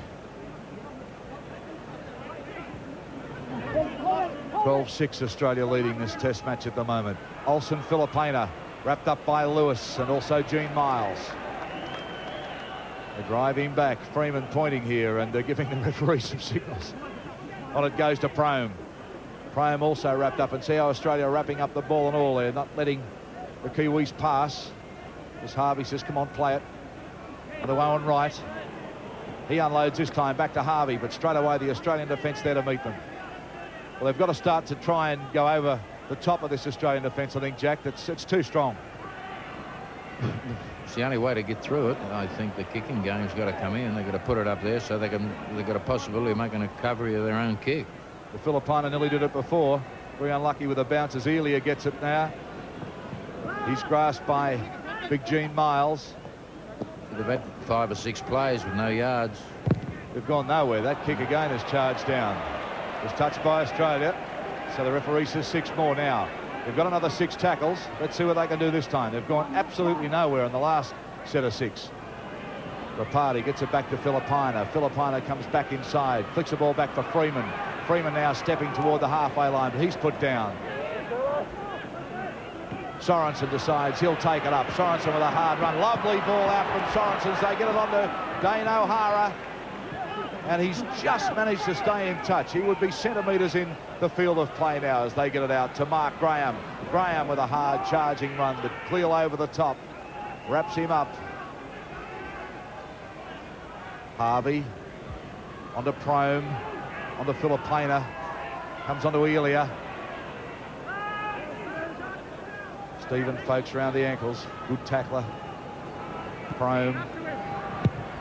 Speaker 3: 12-6 Australia leading this test match at the moment. Olsen Filipina wrapped up by Lewis and also Gene Miles. They drive him back. Freeman pointing here and giving the referee some signals. On it goes to Prome. Prime also wrapped up, and see how Australia are wrapping up the ball and all there, not letting the Kiwis pass. As Harvey says, come on, play it. And the Owen right. He unloads this time, back to Harvey, but straight away the Australian defence there to meet them. Well, they've got to start to try and go over the top of this Australian defence, I think, Jack. It's too strong.
Speaker 4: It's the only way to get through it. I think the kicking game's got to come in. They've got to put it up there so they've got a possibility of making a recovery of their own kick.
Speaker 3: The Filipino nearly did it before. Very unlucky with the bounce as Elia gets it now. He's grasped by Big Gene Miles.
Speaker 4: They've had 5 or 6 plays with no yards.
Speaker 3: They've gone nowhere. That kick again is charged down. It was touched by Australia. So the referee says 6 more now. They've got another 6 tackles. Let's see what they can do this time. They've gone absolutely nowhere in the last set of 6. Rapati gets it back to Filipino. Filipino comes back inside. Flicks the ball back for Freeman. Freeman now stepping toward the halfway line, but he's put down. Sorensen decides he'll take it up. Sorensen with a hard run. Lovely ball out from Sorensen. They get it on to Dane O'Hara. And he's just managed to stay in touch. He would be centimetres in the field of play now as they get it out to Mark Graham. Graham with a hard charging run, but Cleo over the top. Wraps him up. Harvey onto Prome. Onto Filipina. Comes onto Elia. Stephen Folkes around the ankles. Good tackler. Prome.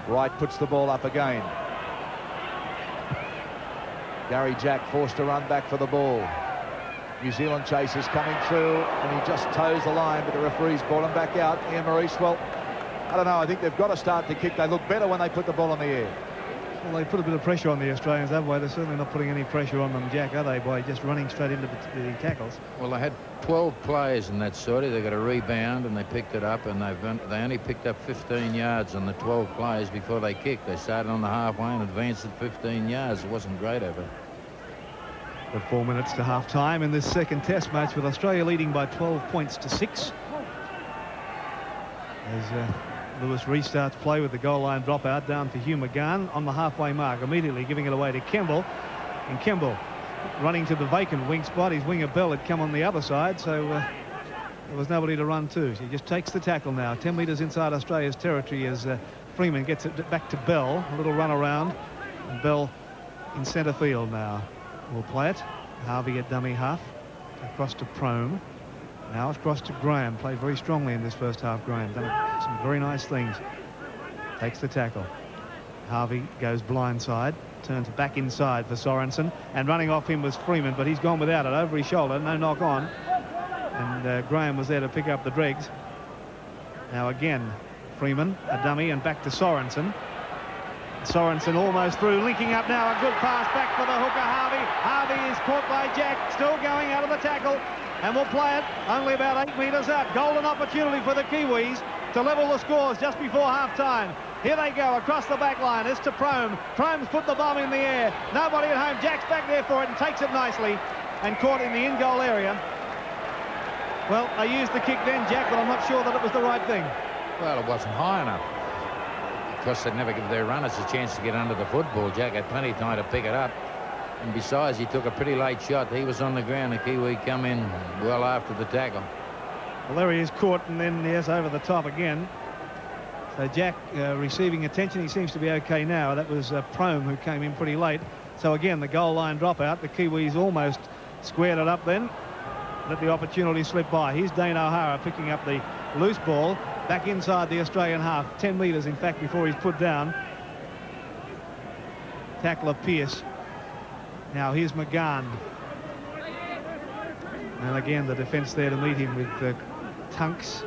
Speaker 3: Wright puts the ball up again. Gary Jack forced to run back for the ball. New Zealand chasers coming through, and he just toes the line, but the referee's brought him back out. Ian Maurice, well, I don't know. I think they've got to start to kick. They look better when they put the ball in the air.
Speaker 5: Well, they put a bit of pressure on the Australians that way. They're certainly not putting any pressure on them, Jack, are they, by just running straight into the tackles?
Speaker 4: Well, they had 12 players in that sortie. They got a rebound and they picked it up, and they only picked up 15 yards on the 12 players before they kicked. They started on the halfway and advanced at 15 yards. It wasn't great effort.
Speaker 5: But 4 minutes to half-time in this second test match, with Australia leading by 12 points to 6. As Lewis restarts play with the goal line dropout down to Hugh McGann on the halfway mark, immediately giving it away to Kemble. And Kemble running to the vacant wing spot. His winger Bell had come on the other side, so there was nobody to run to. So he just takes the tackle now, 10 metres inside Australia's territory, as Freeman gets it back to Bell. A little run around, and Bell in centre field now. Will play it. Harvey at dummy half. Across to Prome. Now across to Graham. Played very strongly in this first half, Graham. Done some very nice things. Takes the tackle. Harvey goes blindside. Turns back inside for Sorensen. And running off him was Freeman, but he's gone without it. Over his shoulder. No knock on. And Graham was there to pick up the dregs. Now again, Freeman, a dummy, and back to Sorensen. Sorensen almost through, linking up now. A good pass back for the hooker, Harvey. Harvey is caught by Jack, still going out of the tackle, and will play it only about 8 metres out. Golden opportunity for the Kiwis to level the scores just before half-time. Here they go across the back line. It's to Prome. Prome's put the bomb in the air. Nobody at home. Jack's back there for it and takes it nicely, and caught in the in-goal area. Well, they used the kick then, Jack, but I'm not sure that it was the right thing.
Speaker 4: Well, it wasn't high enough. Because they'd never give their runners a chance to get under the football. Jack had plenty of time to pick it up. And besides, he took a pretty late shot. He was on the ground. The Kiwi come in well after the tackle.
Speaker 5: Well, there he is caught, and then, yes, over the top again. So Jack receiving attention. He seems to be okay now. That was Prome who came in pretty late. So again, the goal line dropout. The Kiwis almost squared it up then. Let the opportunity slip by. Here's Dane O'Hara picking up the loose ball. Back inside the Australian half, 10 metres in fact before he's put down. Tackler Pearce. Now here's McGann. And again the defence there to meet him with Tunks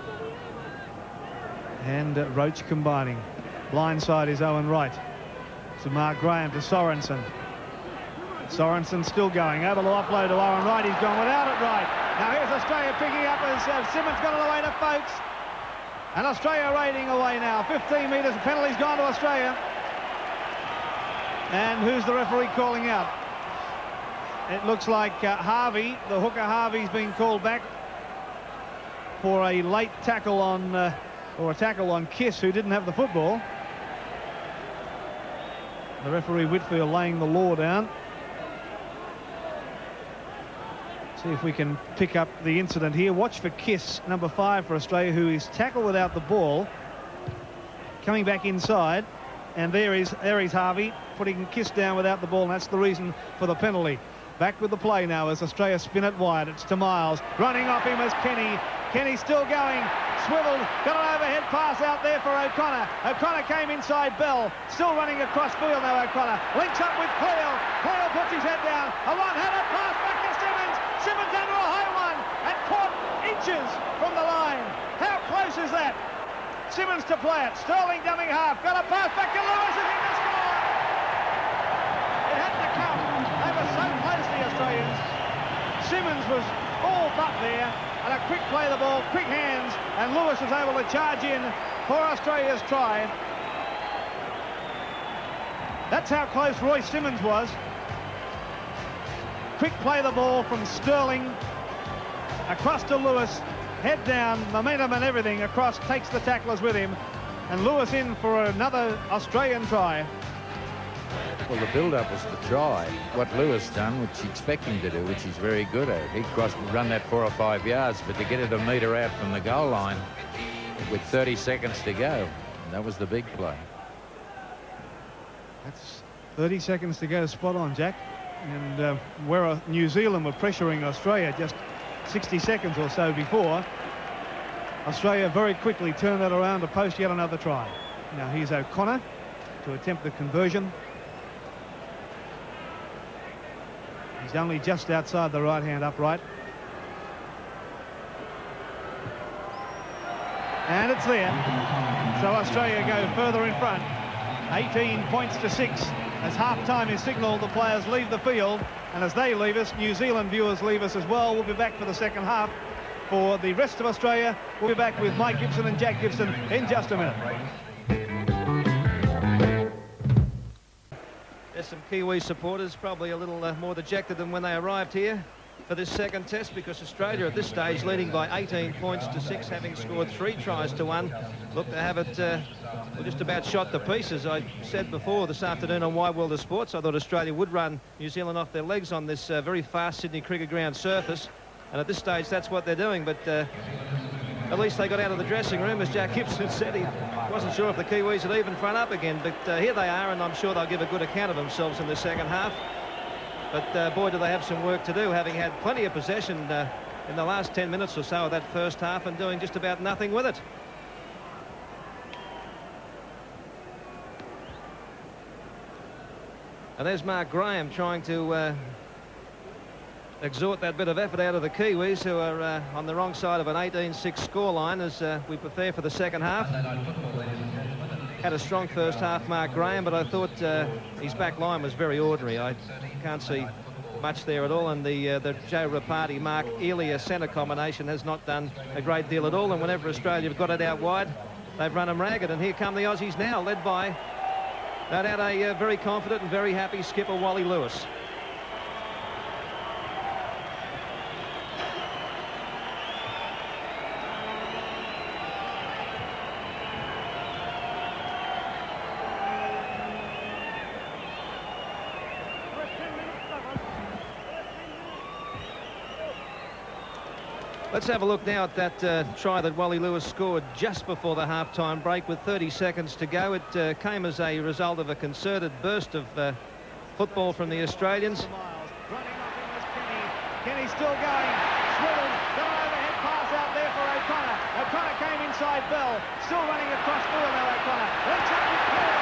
Speaker 5: and Roach combining. Blindside is Owen Wright. To Mark Graham to Sorensen. Sorensen still going. Over the offload to Owen Wright. He's gone without it right. Now here's Australia picking up as Simmons got it away to Folkes. And Australia raiding away now. 15 metres. The penalty's gone to Australia. And who's the referee calling out? It looks like Harvey, the hooker Harvey's been called back for a late tackle on, or a tackle on Kiss, who didn't have the football. The referee Whitfield laying the law down. See if we can pick up the incident here. Watch for Kiss, number 5 for Australia, who is tackled without the ball. Coming back inside, and there is Harvey putting Kiss down without the ball, and that's the reason for the penalty. Back with the play now as Australia spin it wide. It's to Miles. Running off him as Kenny. Kenny still going. Swiveled. Got an overhead pass out there for O'Connor. O'Connor came inside Bell. Still running across field now, O'Connor. Links up with Cleal. Cleal puts his head down. A one-handed pass back to Simmons. Simmons under a high one and caught inches from the line. How close is that? Simmons to play it. Sterling dumbing half. Got a pass back to Lewis. Is in the score. It had to come. They were so close, the Australians. Simmons was all but there. And a quick play the ball, quick hands, and Lewis was able to charge in for Australia's try. That's how close Roy Simmons was. Quick play the ball from Sterling across to Lewis, head down, momentum and everything across, takes the tacklers with him, and Lewis in for another Australian try.
Speaker 4: Well, the build-up was the try. What Lewis done, which you expect him to do, which he's very good at. He crossed and run that 4 or 5 yards, but to get it a metre out from the goal line with 30 seconds to go, that was the big play.
Speaker 5: That's 30 seconds to go, spot on, Jack. And where New Zealand were pressuring Australia just 60 seconds or so before, Australia very quickly turned that around to post yet another try. Now here's O'Connor to attempt the conversion. He's only just outside the right-hand upright. And it's there. So Australia go further in front. 18 points to 6. As half-time is signalled, the players leave the field. And as they leave us, New Zealand viewers leave us as well. We'll be back for the second half. For the rest of Australia, we'll be back with Mike Gibson and Jack Gibson in just a minute.
Speaker 2: There's some Kiwi supporters probably a little more dejected than when they arrived here for this second test, because Australia at this stage leading by 18 points to 6, having scored 3 tries to 1. Look to have it well, just about shot to pieces. I said before this afternoon on Wide World of Sports, I thought Australia would run New Zealand off their legs on this very fast Sydney Cricket Ground surface, and at this stage that's what they're doing. But at least they got out of the dressing room, as Jack Gibson said. He wasn't sure if the Kiwis would even front up again, but here they are, and I'm sure they'll give a good account of themselves in the second half. But boy, do they have some work to do, having had plenty of possession in the last 10 minutes or so of that first half and doing just about nothing with it. And there's Mark Graham trying to exhort that bit of effort out of the Kiwis, who are on the wrong side of an 18-6 scoreline as we prepare for the second half. Had a strong first half, Mark Graham, but I thought his back line was very ordinary. I can't see much there at all, and the Joe Rapati, Mark Elia centre combination has not done a great deal at all, and whenever Australia have got it out wide, they've run them ragged. And here come the Aussies now, led by, no doubt, a very confident and very happy skipper, Wally Lewis. Let's have a look now at that try that Wally Lewis scored just before the half-time break with 30 seconds to go. It came as a result of a concerted burst of football from the Australians.
Speaker 5: Kenny still going. Swiveled. Got an overhead pass out there for O'Connor. O'Connor came inside Bell. Still running across field now, O'Connor. Links up with Cleal.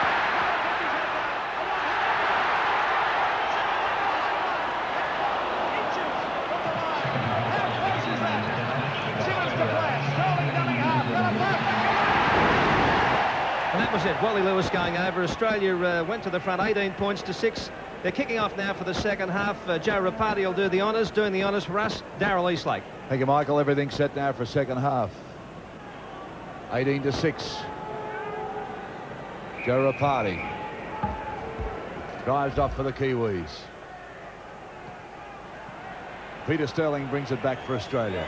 Speaker 2: And that was it. Wally Lewis going over. Australia went to the front 18 points to 6. They're kicking off now for the second half. Joe Rapati will do the honours. Doing the honours for us, Darryl Eastlake.
Speaker 3: Thank you, Michael. Everything's set now for second half. 18-6. Joe Rapati drives off for the Kiwis. Peter Sterling brings it back for Australia.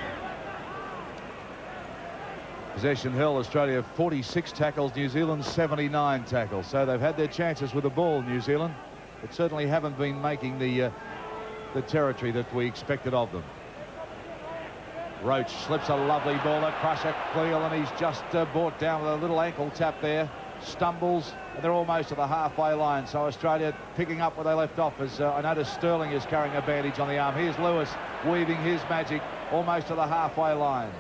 Speaker 3: Possession held, Australia 46 tackles, New Zealand 79 tackles. So they've had their chances with the ball, New Zealand, but certainly haven't been making the territory that we expected of them. Roach slips a lovely ball at Crusher Cleal, and he's just brought down with a little ankle tap there. Stumbles, and they're almost to the halfway line. So Australia picking up where they left off, as I noticed Sterling is carrying a bandage on the arm. Here's Lewis weaving his magic almost to the halfway line.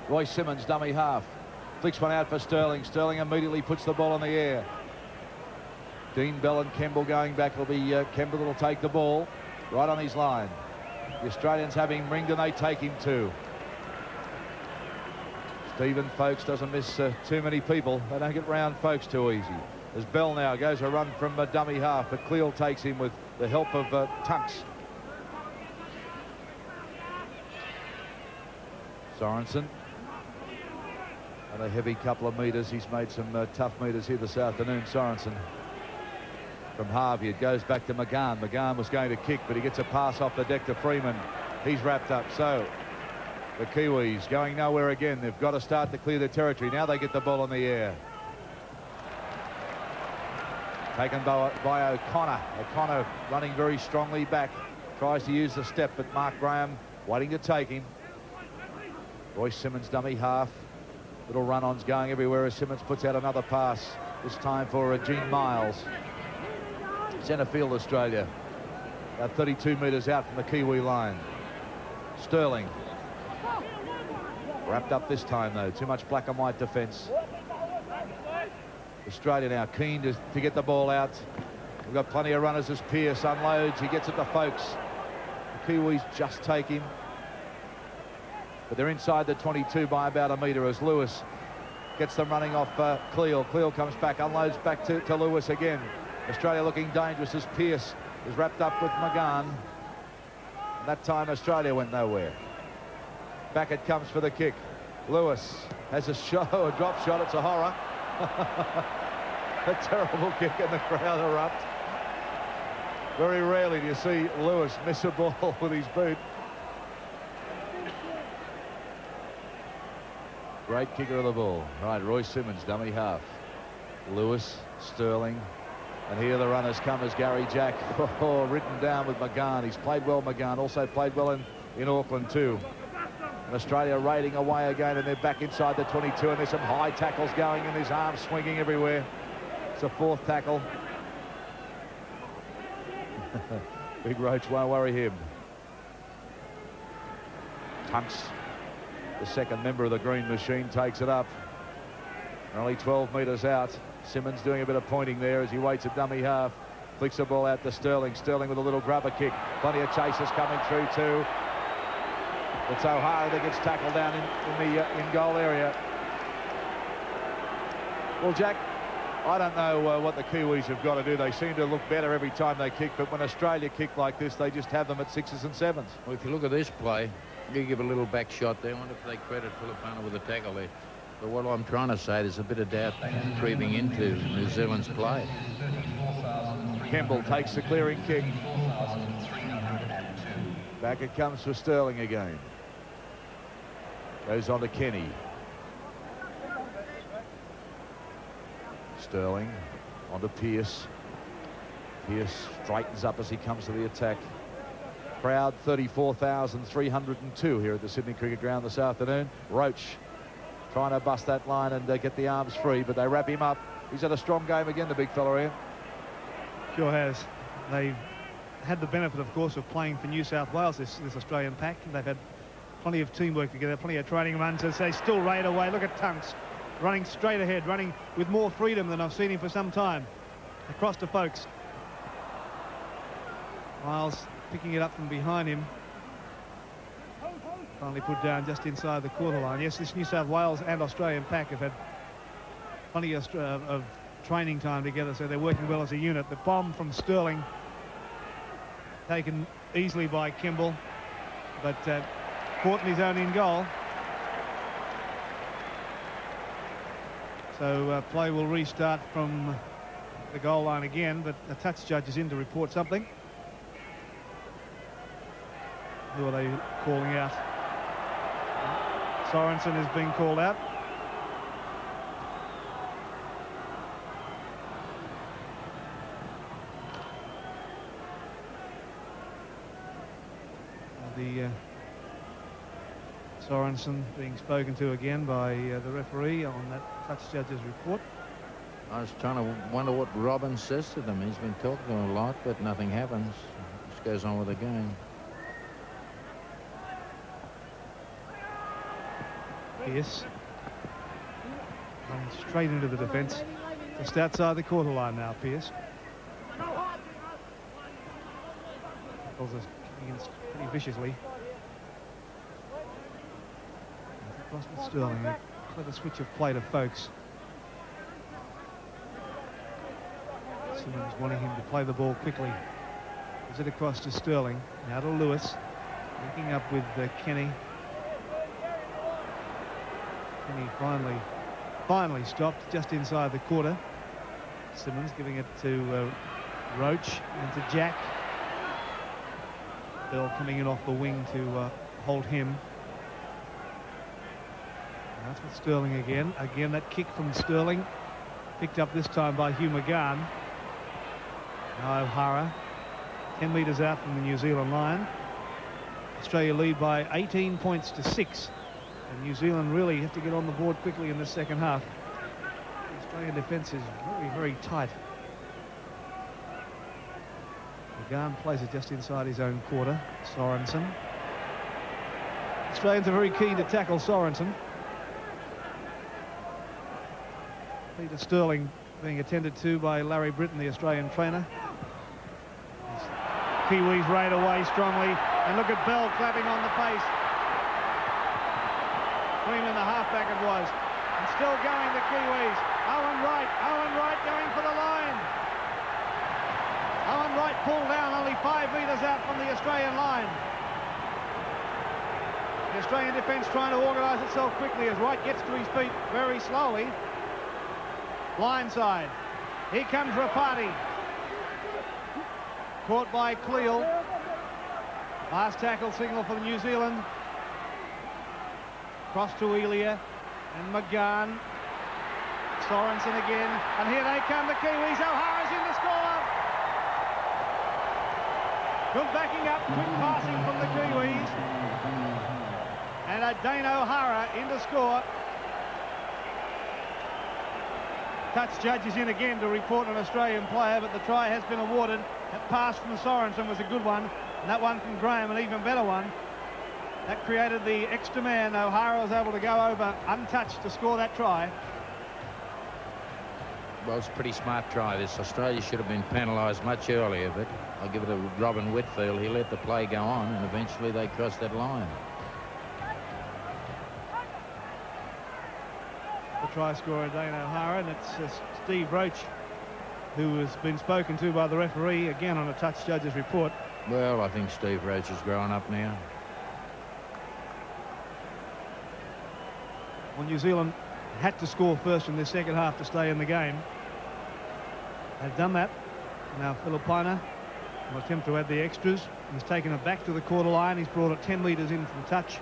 Speaker 3: Royce Simmons, dummy half. Flicks one out for Sterling. Sterling immediately puts the ball in the air. Dean Bell and Kemble going back. It'll be Kemble that'll take the ball right on his line. The Australians have him ringed, and they take him too. Stephen Folkes doesn't miss too many people. They don't get round Folkes too easy. As Bell now goes a run from dummy half, but Cleal takes him with the help of Tunks. Sorensen. And a heavy couple of metres. He's made some tough metres here this afternoon, Sorensen. From Harvey, it goes back to McGann. McGann was going to kick, but he gets a pass off the deck to Freeman. He's wrapped up. So the Kiwis going nowhere again. They've got to start to clear the territory. Now they get the ball in the air. Taken by O'Connor. O'Connor running very strongly back. Tries to use the step, but Mark Graham waiting to take him. Royce Simmons, dummy half. Little run-ons going everywhere as Simmons puts out another pass. This time for Gene Miles. Centre field, Australia. About 32 metres out from the Kiwi line. Sterling. Wrapped up this time, though. Too much black and white defence. Australia now keen to get the ball out. We've got plenty of runners as Pearce unloads. He gets it to Folkes. The Kiwis just take him. But they're inside the 22 by about a metre as Lewis gets them running off Cleal. Cleal comes back, unloads back to Lewis again. Australia looking dangerous as Pearce is wrapped up with McGann. And that time Australia went nowhere. Back it comes for the kick. Lewis has a shot, a drop shot. It's a horror. A terrible kick, and the crowd erupt. Very rarely do you see Lewis miss a ball with his boot. Great kicker of the ball. Right, Royce Simmons, dummy half. Lewis, Sterling. And here the runners come as Gary Jack. Oh, ridden down with McGann. He's played well, McGann. Also played well in Auckland too. And Australia raiding away again, and they're back inside the 22. And there's some high tackles going, and his arms swinging everywhere. It's a fourth tackle. Big Roach won't worry him. Tunks, the second member of the green machine, takes it up. Only 12 metres out. Simmons doing a bit of pointing there as he waits at dummy half. Flicks the ball out to Sterling. Sterling with a little grubber kick. Plenty of chasers coming through too. It's O'Hara that gets tackled down in the in-goal area. Well, Jack, I don't know what the Kiwis have got to do. They seem to look better every time they kick, but when Australia kick like this, they just have them at 6s and 7s.
Speaker 4: Well, if you look at this play, you give a little back shot there. I wonder if they credit Filipano with a tackle there. But what I'm trying to say, there's a bit of doubt creeping into New Zealand's play.
Speaker 3: Kemble takes the clearing kick. Back it comes for Sterling again. Goes on to Kenny. Sterling on to Pearce. Pearce straightens up as he comes to the attack. Crowd 34,302 here at the Sydney Cricket Ground this afternoon. Roach trying to bust that line and get the arms free, but they wrap him up. He's had a strong game again, the big fella here.
Speaker 5: Sure has. They've had the benefit, of course, of playing for New South Wales, this Australian pack. They've had plenty of teamwork together, plenty of training runs as they still raid away. Look at Tunks running straight ahead, running with more freedom than I've seen him for some time. Across to Folkes. Miles picking it up from behind him. Finally put down just inside the quarter line. Yes, this New South Wales and Australian pack have had plenty of training time together, so they're working well as a unit. The bomb from Sterling taken easily by Kemble, but caught in his own in goal. So play will restart from the goal line again, but the touch judge is in to report something. Who are they calling out? Sorensen is being called out. The Sorensen being spoken to again by the referee on that touch judge's report.
Speaker 4: I was trying to wonder what Robin says to them. He's been talking to them a lot, but nothing happens. Just goes on with the game.
Speaker 5: Pierce running straight into the defence. Just outside the quarter line now, Pierce. Nichols is kicking in pretty viciously. Across with Sterling. A clever switch of play to Folkes. Simmons wanting him to play the ball quickly. Gives it across to Sterling. Now to Lewis. Linking up with Kenny. Kenny finally stopped just inside the quarter. Simmons giving it to Roach and to Jack. Bell coming in off the wing to hold him. That's with Sterling again. Again, that kick from Sterling. Picked up this time by Hugh McGann. Now O'Hara. 10 metres out from the New Zealand line. Australia lead by 18 points to 6. And New Zealand really have to get on the board quickly in the second half. The Australian defence is very, very tight. McGann plays it just inside his own quarter. Sorensen. Australians are very keen to tackle Sorensen. Peter Sterling being attended to by Larry Britton, the Australian trainer. Kiwis raid away strongly. And look at Bell clapping on the face. Freeman, the halfback it was. And still going, the Kiwis. Owen Wright going for the line. Owen Wright pulled down only 5 metres out from the Australian line. The Australian defence trying to organise itself quickly as Wright gets to his feet very slowly. Blindside. Here comes Rapati. Caught by Cleal. Last tackle signal for New Zealand. Cross to Elia and McGann. Sorensen again. And here they come, the Kiwis. O'Hara's in to score. Good backing up, quick passing from the Kiwis. And Dane O'Hara in to score. Touch judge is in again to report an Australian player, but the try has been awarded. That pass from Sorensen was a good one, and that one from Graham, an even better one. That created the extra man. O'Hara was able to go over untouched to score that try.
Speaker 4: Well, it's a pretty smart try. This Australia should have been penalised much earlier, but I'll give it to Robin Whitfield. He let the play go on, and eventually they crossed that line.
Speaker 5: The try scorer, Dane O'Hara, and it's Steve Roach, who has been spoken to by the referee, again on a touch judge's report.
Speaker 4: Well, I think Steve Roach is growing up now.
Speaker 5: Well, New Zealand had to score first in the second half to stay in the game. They've done that. Now Filipina will attempt to add the extras. He's taken it back to the quarter line. He's brought it 10 metres in from touch.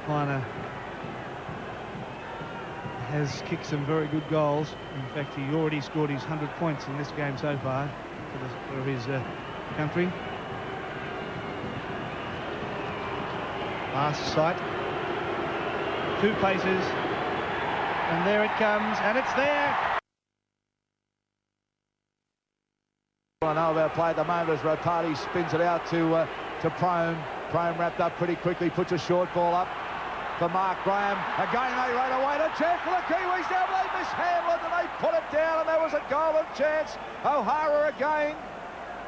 Speaker 5: Filipina has kicked some very good goals. In fact, he already scored his 100 points in this game so far for his country. Last sight. 2 paces. And there it comes. And it's there.
Speaker 3: I know about play at the moment as Rapati spins it out to Prone. Prone wrapped up pretty quickly, puts a short ball up for Mark Graham. Again, they run away. A chance for the Kiwis. Now they mishandle it and they put it down, and there was a golden chance. O'Hara again.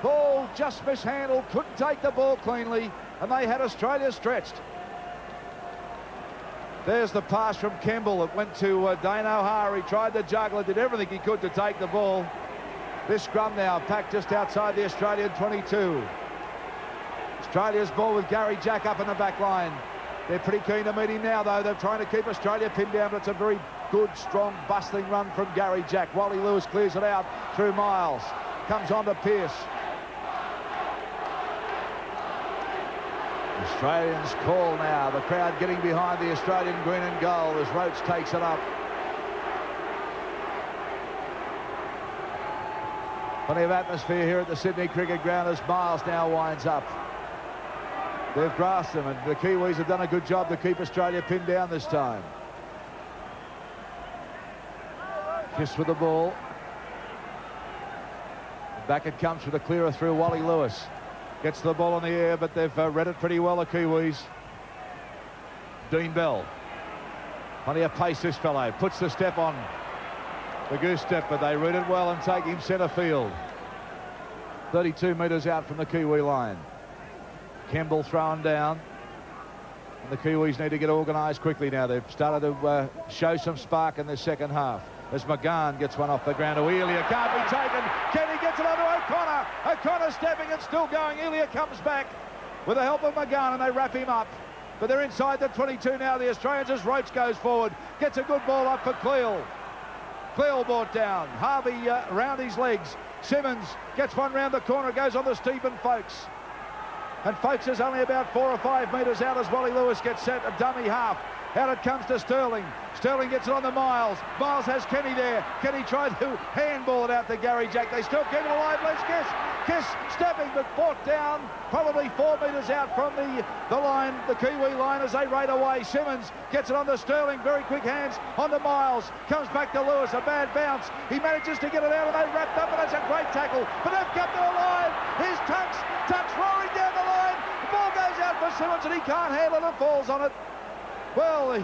Speaker 3: Ball just mishandled, couldn't take the ball cleanly, and they had Australia stretched. There's the pass from Kemble. It went to Dane O'Hara. He tried to juggle it, did everything he could to take the ball. This scrum now packed just outside the Australian 22. Australia's ball with Gary Jack up in the back line. They're pretty keen to meet him now, though. They're trying to keep Australia pinned down, but it's a very good, strong, bustling run from Gary Jack. Wally Lewis clears it out through Miles. Comes on to Pearce. Australians call now. The crowd getting behind the Australian green and gold as Roach takes it up. Plenty of atmosphere here at the Sydney Cricket Ground as Miles now winds up. They've grasped them, and the Kiwis have done a good job to keep Australia pinned down this time. Kiss with the ball. Back it comes with a clearer through Wally Lewis. Gets the ball in the air, but they've read it pretty well, the Kiwis. Dean Bell. Plenty of pace, this fellow. Puts the step on. The goose step, but they read it well and take him centre field. 32 metres out from the Kiwi line. Campbell thrown down. And the Kiwis need to get organised quickly now. They've started to show some spark in the second half. As McGann gets one off the ground to Elia. Can't be taken. Kenny gets it onto O'Connor. O'Connor stepping and still going. Elia comes back with the help of McGann, and they wrap him up. But they're inside the 22 now, the Australians, as Roach goes forward. Gets a good ball up for Cleal. Cleal brought down. Harvey round his legs. Simmons gets one round the corner, goes on to Stephen Folkes. And Folkes is only about 4 or 5 metres out as Wally Lewis gets set, a dummy half. Out it comes to Sterling. Sterling gets it on to Miles. Miles has Kenny there. Kenny tries to handball it out to Gary Jack. They still keep it alive. Let's Kiss. Kiss stepping, but fought down probably 4 metres out from the line, the Kiwi line, as they raid away. Simmons gets it on to Sterling. Very quick hands on to Miles. Comes back to Lewis. A bad bounce. He manages to get it out, and they wrapped up, and that's a great tackle. But they've kept it alive. Here's Tunks. Tunks roaring down the line. The ball goes out for Simmons, and he can't handle it and falls on it. Well, the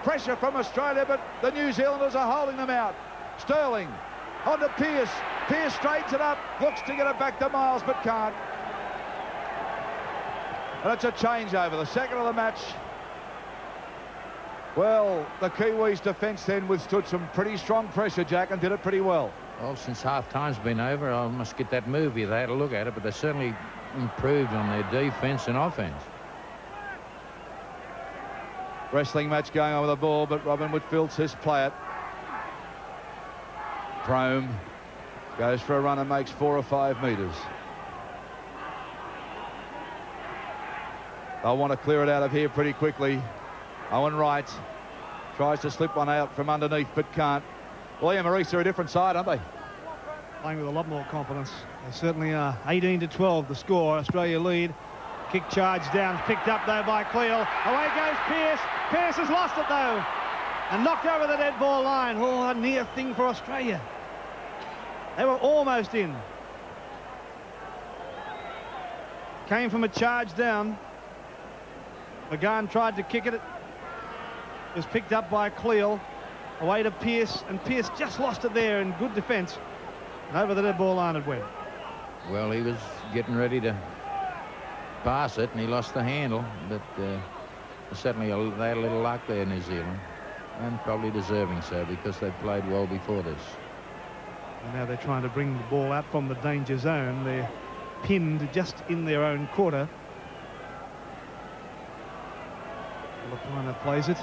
Speaker 3: pressure from Australia, but the New Zealanders are holding them out. Sterling on to Pearce. Pearce straightens it up, looks to get it back to Miles, but can't. And it's a changeover, the second of the match. Well, the Kiwis' defence then withstood some pretty strong pressure, Jack, and did it pretty well.
Speaker 4: Well, since half-time's been over, I must get that movie. They had a look at it, but they certainly improved on their defence and offence.
Speaker 3: Wrestling match going on with the ball, but Robin Whitfield says play it. Prome goes for a run and makes 4 or 5 metres. They'll want to clear it out of here pretty quickly. Owen Wright tries to slip one out from underneath, but can't. William Maurice are a different side, aren't they?
Speaker 5: Playing with a lot more confidence. They certainly are. 18-12 the score. Australia lead. Kick charge down, picked up though by Cleal. Away goes Pearce. Pearce has lost it though, and knocked over the dead ball line. Oh, a near thing for Australia. They were almost in. Came from a charge down. McGann tried to kick it. It was picked up by Cleal. Away to Pearce, and Pearce just lost it there in good defence. And over the dead ball line it went.
Speaker 4: Well, he was getting ready to pass it, and he lost the handle, but certainly they had a little luck there, New Zealand, and probably deserving so, because they played well before this.
Speaker 5: And now they're trying to bring the ball out from the danger zone. They're pinned just in their own quarter. Lapina plays it,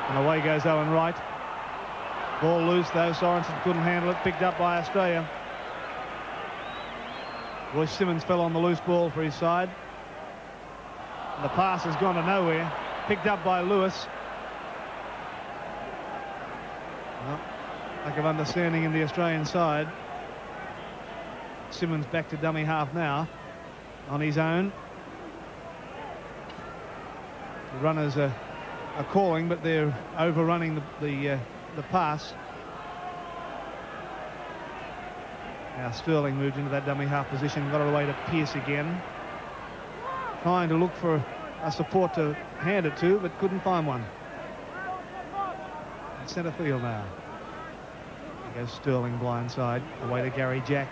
Speaker 5: and away goes Owen Wright. Ball loose though. Sorensen couldn't handle it. Picked up by Australia. Royce Simmons fell on the loose ball for his side. And the pass has gone to nowhere. Picked up by Lewis. Well, lack of understanding in the Australian side. Simmons back to dummy half now on his own. The runners are calling, but they're overrunning the pass. Now Sterling moved into that dummy half position, got it away to Pearce again. Trying to look for a support to hand it to, but couldn't find one. In centre field now. There goes Sterling blindside, away to Gary Jack.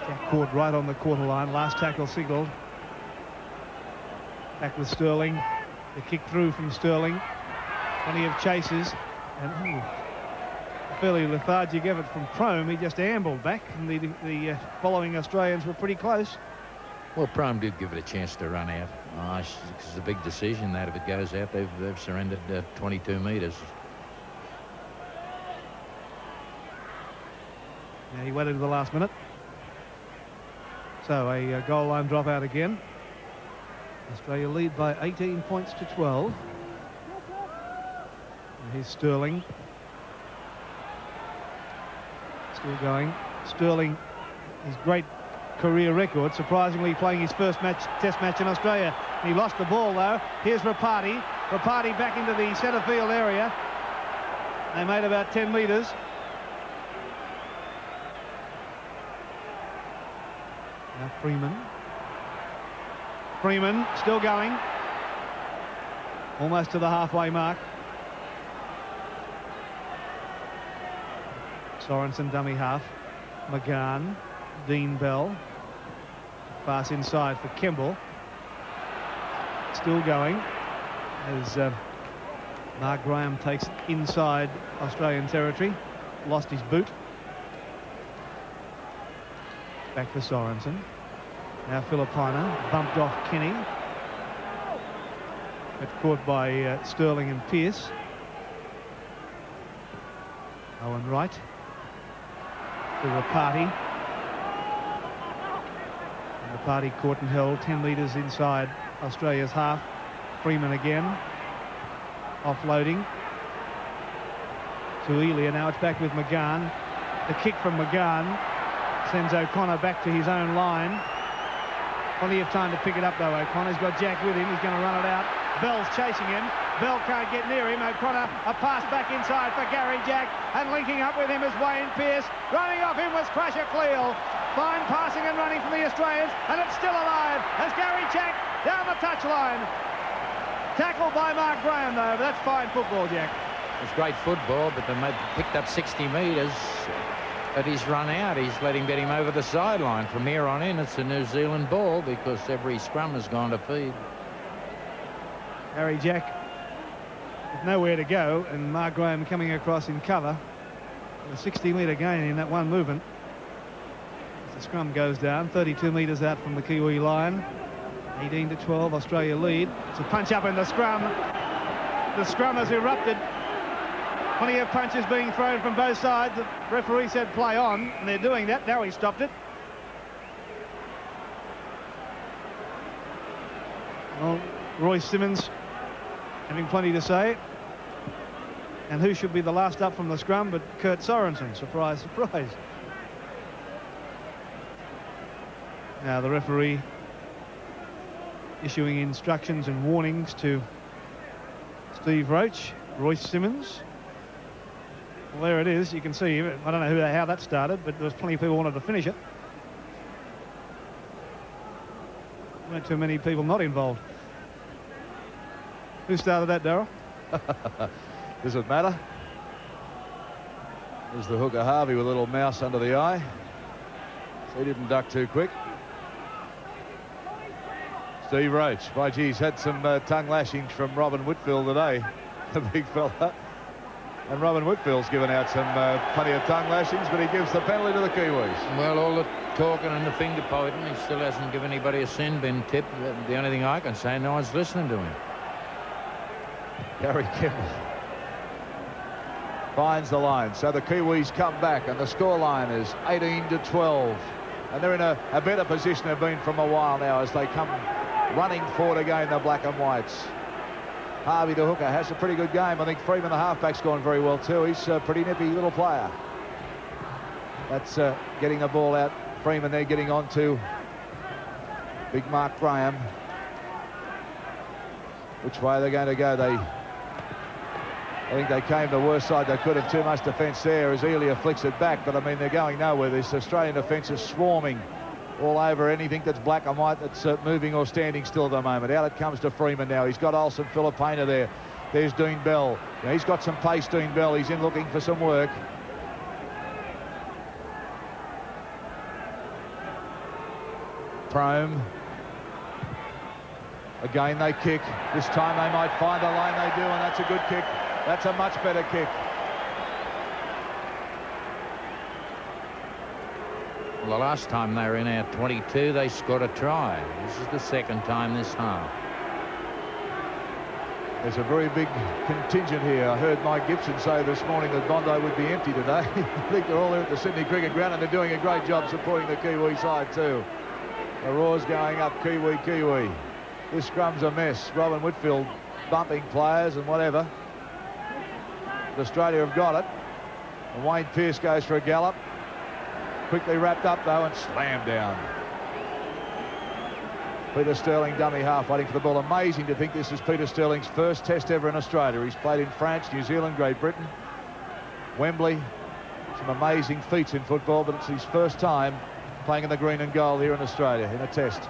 Speaker 5: Jack caught right on the quarter line, last tackle signalled. Back with Sterling. The kick through from Sterling. Plenty of chases, and fairly lethargic effort from Prome. He just ambled back, and the following Australians were pretty close.
Speaker 4: Well, Prome did give it a chance to run out. It's a big decision that if it goes out, they've surrendered 22 metres.
Speaker 5: Yeah, he waited to the last minute. So a goal line dropout again. Australia lead by 18 points to 12. And here's Sterling. Still going. Sterling, his great career record, surprisingly playing his first test match in Australia. He lost the ball though. Here's Rapati. Rapati back into the centre field area. They made about 10 metres. Now Freeman. Freeman still going. Almost to the halfway mark. Sorensen dummy half. McGann. Dean Bell. Pass inside for Kemble. Still going as Mark Graham takes it inside Australian territory. Lost his boot. Back for Sorensen. Now Filipina bumped off Kenny. But caught by Sterling and Pearce. Owen Wright to Rapati. Rapati caught and held 10 metres inside Australia's half. Freeman again. Offloading to Elia. Now it's back with McGann. The kick from McGann sends O'Connor back to his own line. Plenty of time to pick it up though. O'Connor's got Jack with him. He's going to run it out. Bell's chasing him. Bell can't get near him. O'Connor, a pass back inside for Gary Jack, and linking up with him is Wayne Pearce. Running off him was Crusher Cleal. Fine passing and running from the Australians, and it's still alive as Gary Jack down the touchline. Tackled by Mark Graham though, but that's fine football, Jack.
Speaker 4: It's great football, but they picked up 60 metres. But he's run out. He's let him get him over the sideline. From here on in, it's a New Zealand ball because every scrum has gone to feed.
Speaker 5: Harry Jack with nowhere to go, and Mark Graham coming across in cover. A 60-metre gain in that one movement. As the scrum goes down, 32 metres out from the Kiwi line. 18-12, Australia lead. It's a punch up in the scrum. The scrum has erupted. Plenty of punches being thrown from both sides. The referee said play on, and they're doing that. Now he stopped it. Well, Royce Simmons having plenty to say. And who should be the last up from the scrum but Kurt Sorensen? Surprise, surprise. Now the referee issuing instructions and warnings to Steve Roach, Royce Simmons. Well, there it is. You can see. I don't know how that started, but there was plenty of people who wanted to finish it. There weren't too many people not involved. Who started that, Darryl?
Speaker 3: Does it matter? There's the hooker Harvey with a little mouse under the eye. So he didn't duck too quick. Steve Roach. By geez, had some tongue lashings from Robin Whitfield today. The big fella. And Robin Whitfield's given out some plenty of tongue lashings, but he gives the penalty to the Kiwis.
Speaker 4: Well, all the talking and the finger pointing, he still hasn't given anybody a sin bin tip. The only thing I can say, no one's listening to him.
Speaker 3: Gary Kimball finds the line. So the Kiwis come back, and the scoreline is 18-12. And they're in a better position they've been from a while now as they come running forward again, the black and whites. Harvey, the hooker, has a pretty good game. I think Freeman, the halfback's gone very well too. He's a pretty nippy little player. That's getting the ball out. Freeman there getting on to big Mark Graham. Which way they're going to go? I think they came the worst side they could have. Too much defence there as Elia flicks it back. But I mean, they're going nowhere. This Australian defence is swarming all over anything that's black and white that's moving or standing still at the moment. Out it comes to Freeman now. He's got Olsen, Filipina there. There's Dean Bell. Now, he's got some pace, Dean Bell. He's in looking for some work. Prome. Again, they kick. This time they might find the lane. They do, and that's a good kick. That's a much better kick.
Speaker 4: Well, the last time they were in our 22, they scored a try. This is the second time this half.
Speaker 3: There's a very big contingent here. I heard Mike Gibson say this morning that Bondi would be empty today. I think they're all here at the Sydney Cricket Ground, and they're doing a great job supporting the Kiwi side too. The roar's going up, Kiwi, Kiwi. This scrum's a mess. Robin Whitfield bumping players and whatever. But Australia have got it. And Wayne Pearce goes for a gallop. Quickly wrapped up though and slammed down. Peter Sterling, dummy half, waiting for the ball. Amazing to think this is Peter Sterling's first test ever in Australia. He's played in France, New Zealand, Great Britain, Wembley. Some amazing feats in football, but it's his first time playing in the green and gold here in Australia in a test.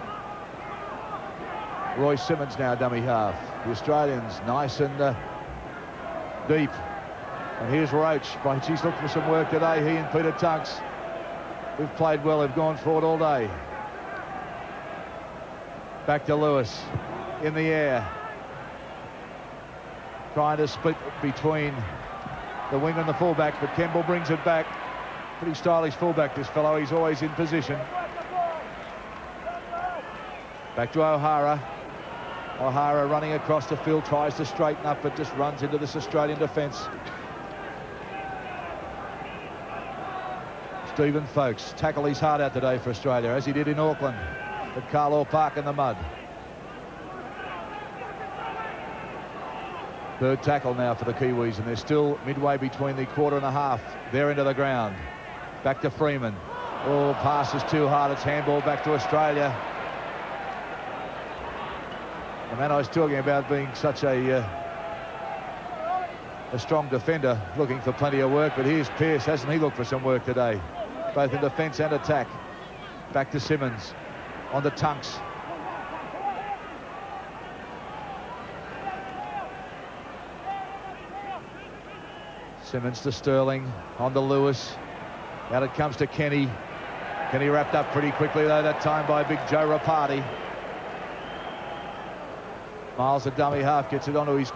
Speaker 3: Roy Simmons now dummy half. The Australians nice and deep. And here's Roach. He's looked for some work today. He and Peter Tunks, who've played well, have gone forward all day. Back to Lewis in the air. Trying to split between the wing and the fullback, but Kemble brings it back. Pretty stylish fullback, this fellow. He's always in position. Back to O'Hara. O'Hara running across the field, tries to straighten up, but just runs into this Australian defence. Stephen Folkes tackled his heart out today for Australia, as he did in Auckland at Carlaw Park in the mud. Third tackle now for the Kiwis, and they're still midway between the quarter and a half. They're into the ground. Back to Freeman. Oh, passes too hard. It's handball back to Australia. The man I was talking about being such a strong defender, looking for plenty of work, but here's Pearce. Hasn't he looked for some work today, both in defence and attack? Back to Simmons. On to Tunks. Simmons to Sterling. On to Lewis. Out it comes to Kenny. Kenny wrapped up pretty quickly though that time by big Joe Rapati. Miles, the dummy half, gets it onto his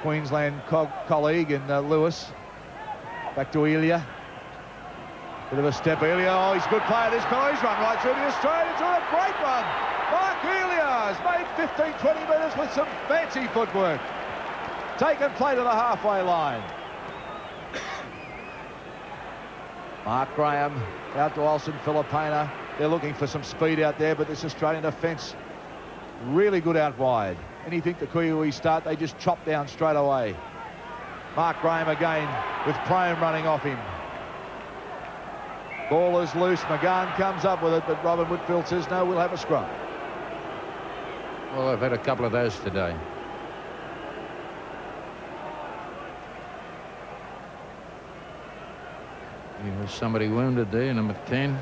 Speaker 3: Queensland colleague in Lewis. Back to Elia. Bit of a step, Elia. Oh, he's a good player, this fellow. He's run right through the Australians. On a great run. Mark Elia has made 15, 20 metres with some fancy footwork. Taken play to the halfway line. Mark Graham out to Olsen, Filipina. They're looking for some speed out there, but this Australian defence really good out wide. Anything the Kiwis start, they just chop down straight away. Mark Graham again with Prone running off him. Ball is loose. McGann comes up with it, but Robin Whitfield says, no, we'll have a scrum.
Speaker 4: Well, I've had a couple of those today. There was somebody wounded there, number 10.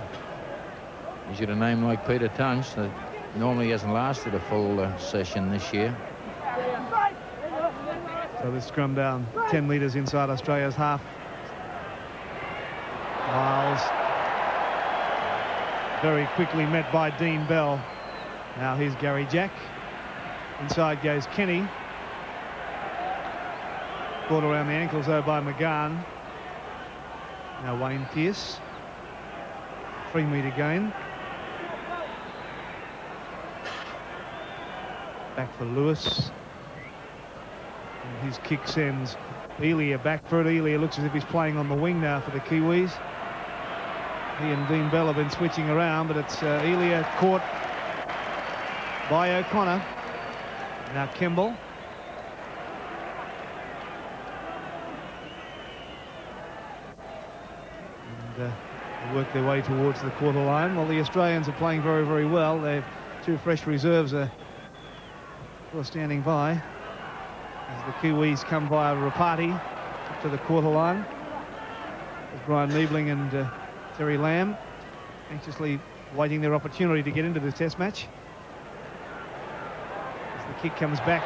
Speaker 4: He's got a name like Peter Tunks. That normally hasn't lasted a full session this year.
Speaker 5: So the scrum down 10 metres inside Australia's half. Miles very quickly met by Dean Bell. Now here's Gary Jack. Inside goes Kenny. Caught around the ankles though by McGann. Now Wayne Pearce. 3 metre gain. Back for Lewis. And his kick sends Elia back for it. Elia looks as if he's playing on the wing now for the Kiwis. He and Dean Bell have been switching around, but it's Elia caught by O'Connor. Now Kemble. And they work their way towards the quarter line. Well, the Australians are playing very, very well. They've 2 fresh reserves are standing by as the Kiwis come via Rapati up to the quarter line. There's Brian Liebling and Terry Lamb anxiously waiting their opportunity to get into the test match. As the kick comes back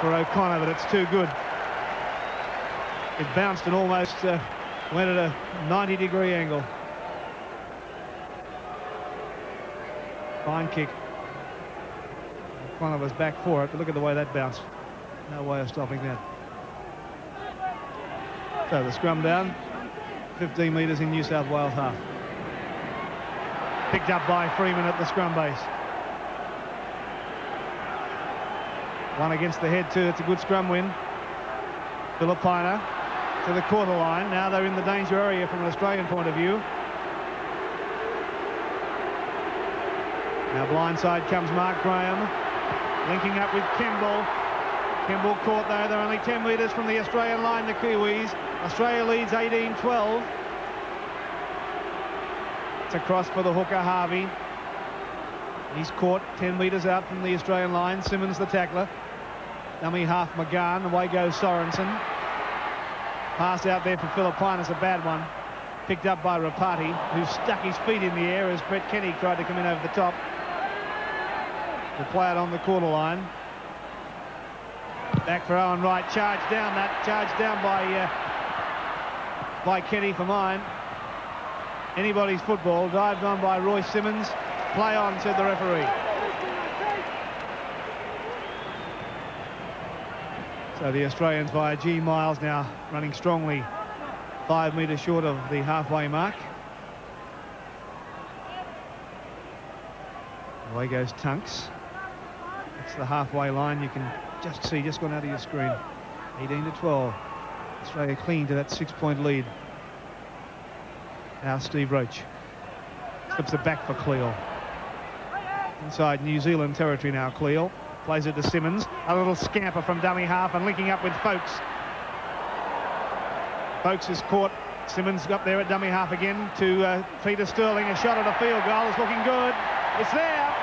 Speaker 5: for O'Connor, but it's too good. It bounced and almost went at a 90-degree angle. Fine kick. O'Connor was back for it, but look at the way that bounced. No way of stopping that. So the scrum down 15 metres in New South Wales half. Picked up by Freeman at the scrum base. One against the head too. It's a good scrum win. Filipina to the quarter line. Now they're in the danger area from an Australian point of view. Now blindside comes Mark Graham, linking up with Kemble. Kemble caught though. They're only 10 metres from the Australian line, the Kiwis. Australia leads 18-12. It's across for the hooker, Harvey. He's caught 10 metres out from the Australian line. Simmons, the tackler. Dummy half McGann. Away goes Sorensen. Pass out there for Philippinus, a bad one. Picked up by Rapati, who stuck his feet in the air as Brett Kenny tried to come in over the top. To play it on the quarter line. Back for Owen Wright. Charged down by Kenny for mine. Anybody's football. Dived on by Royce Simmons. Play on, said the referee. So the Australians via G. Miles now running strongly 5 metres short of the halfway mark. Away goes Tunks. It's the halfway line. You can just see, just gone out of your screen. 18-12. Australia clean to that 6-point lead. Now Steve Roach slips it back for Cleal. Inside New Zealand territory now, Cleal. Plays it to Simmons. A little scamper from dummy half and linking up with Folkes. Folkes is caught. Simmons up there at dummy half again to Peter Sterling. A shot at a field goal. It's looking good. It's there.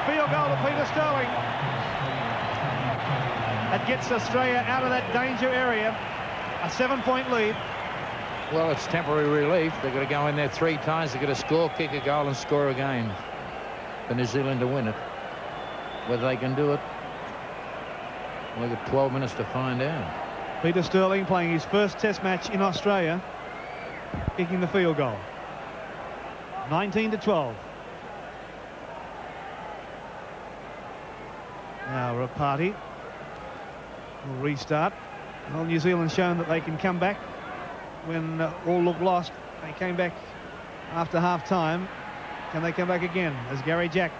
Speaker 5: Field goal to Peter Sterling. That gets Australia out of that danger area. A 7-point lead.
Speaker 4: Well, it's temporary relief. They've got to go in there 3 times. They've got to score, kick a goal and score again for New Zealand to win it. Whether they can do it, we've got 12 minutes to find out.
Speaker 5: Peter Sterling playing his first test match in Australia, kicking the field goal. 19-12. Now Rapati will restart. Well, New Zealand shown that they can come back when all look lost. They came back after half-time. Can they come back again as Gary Jack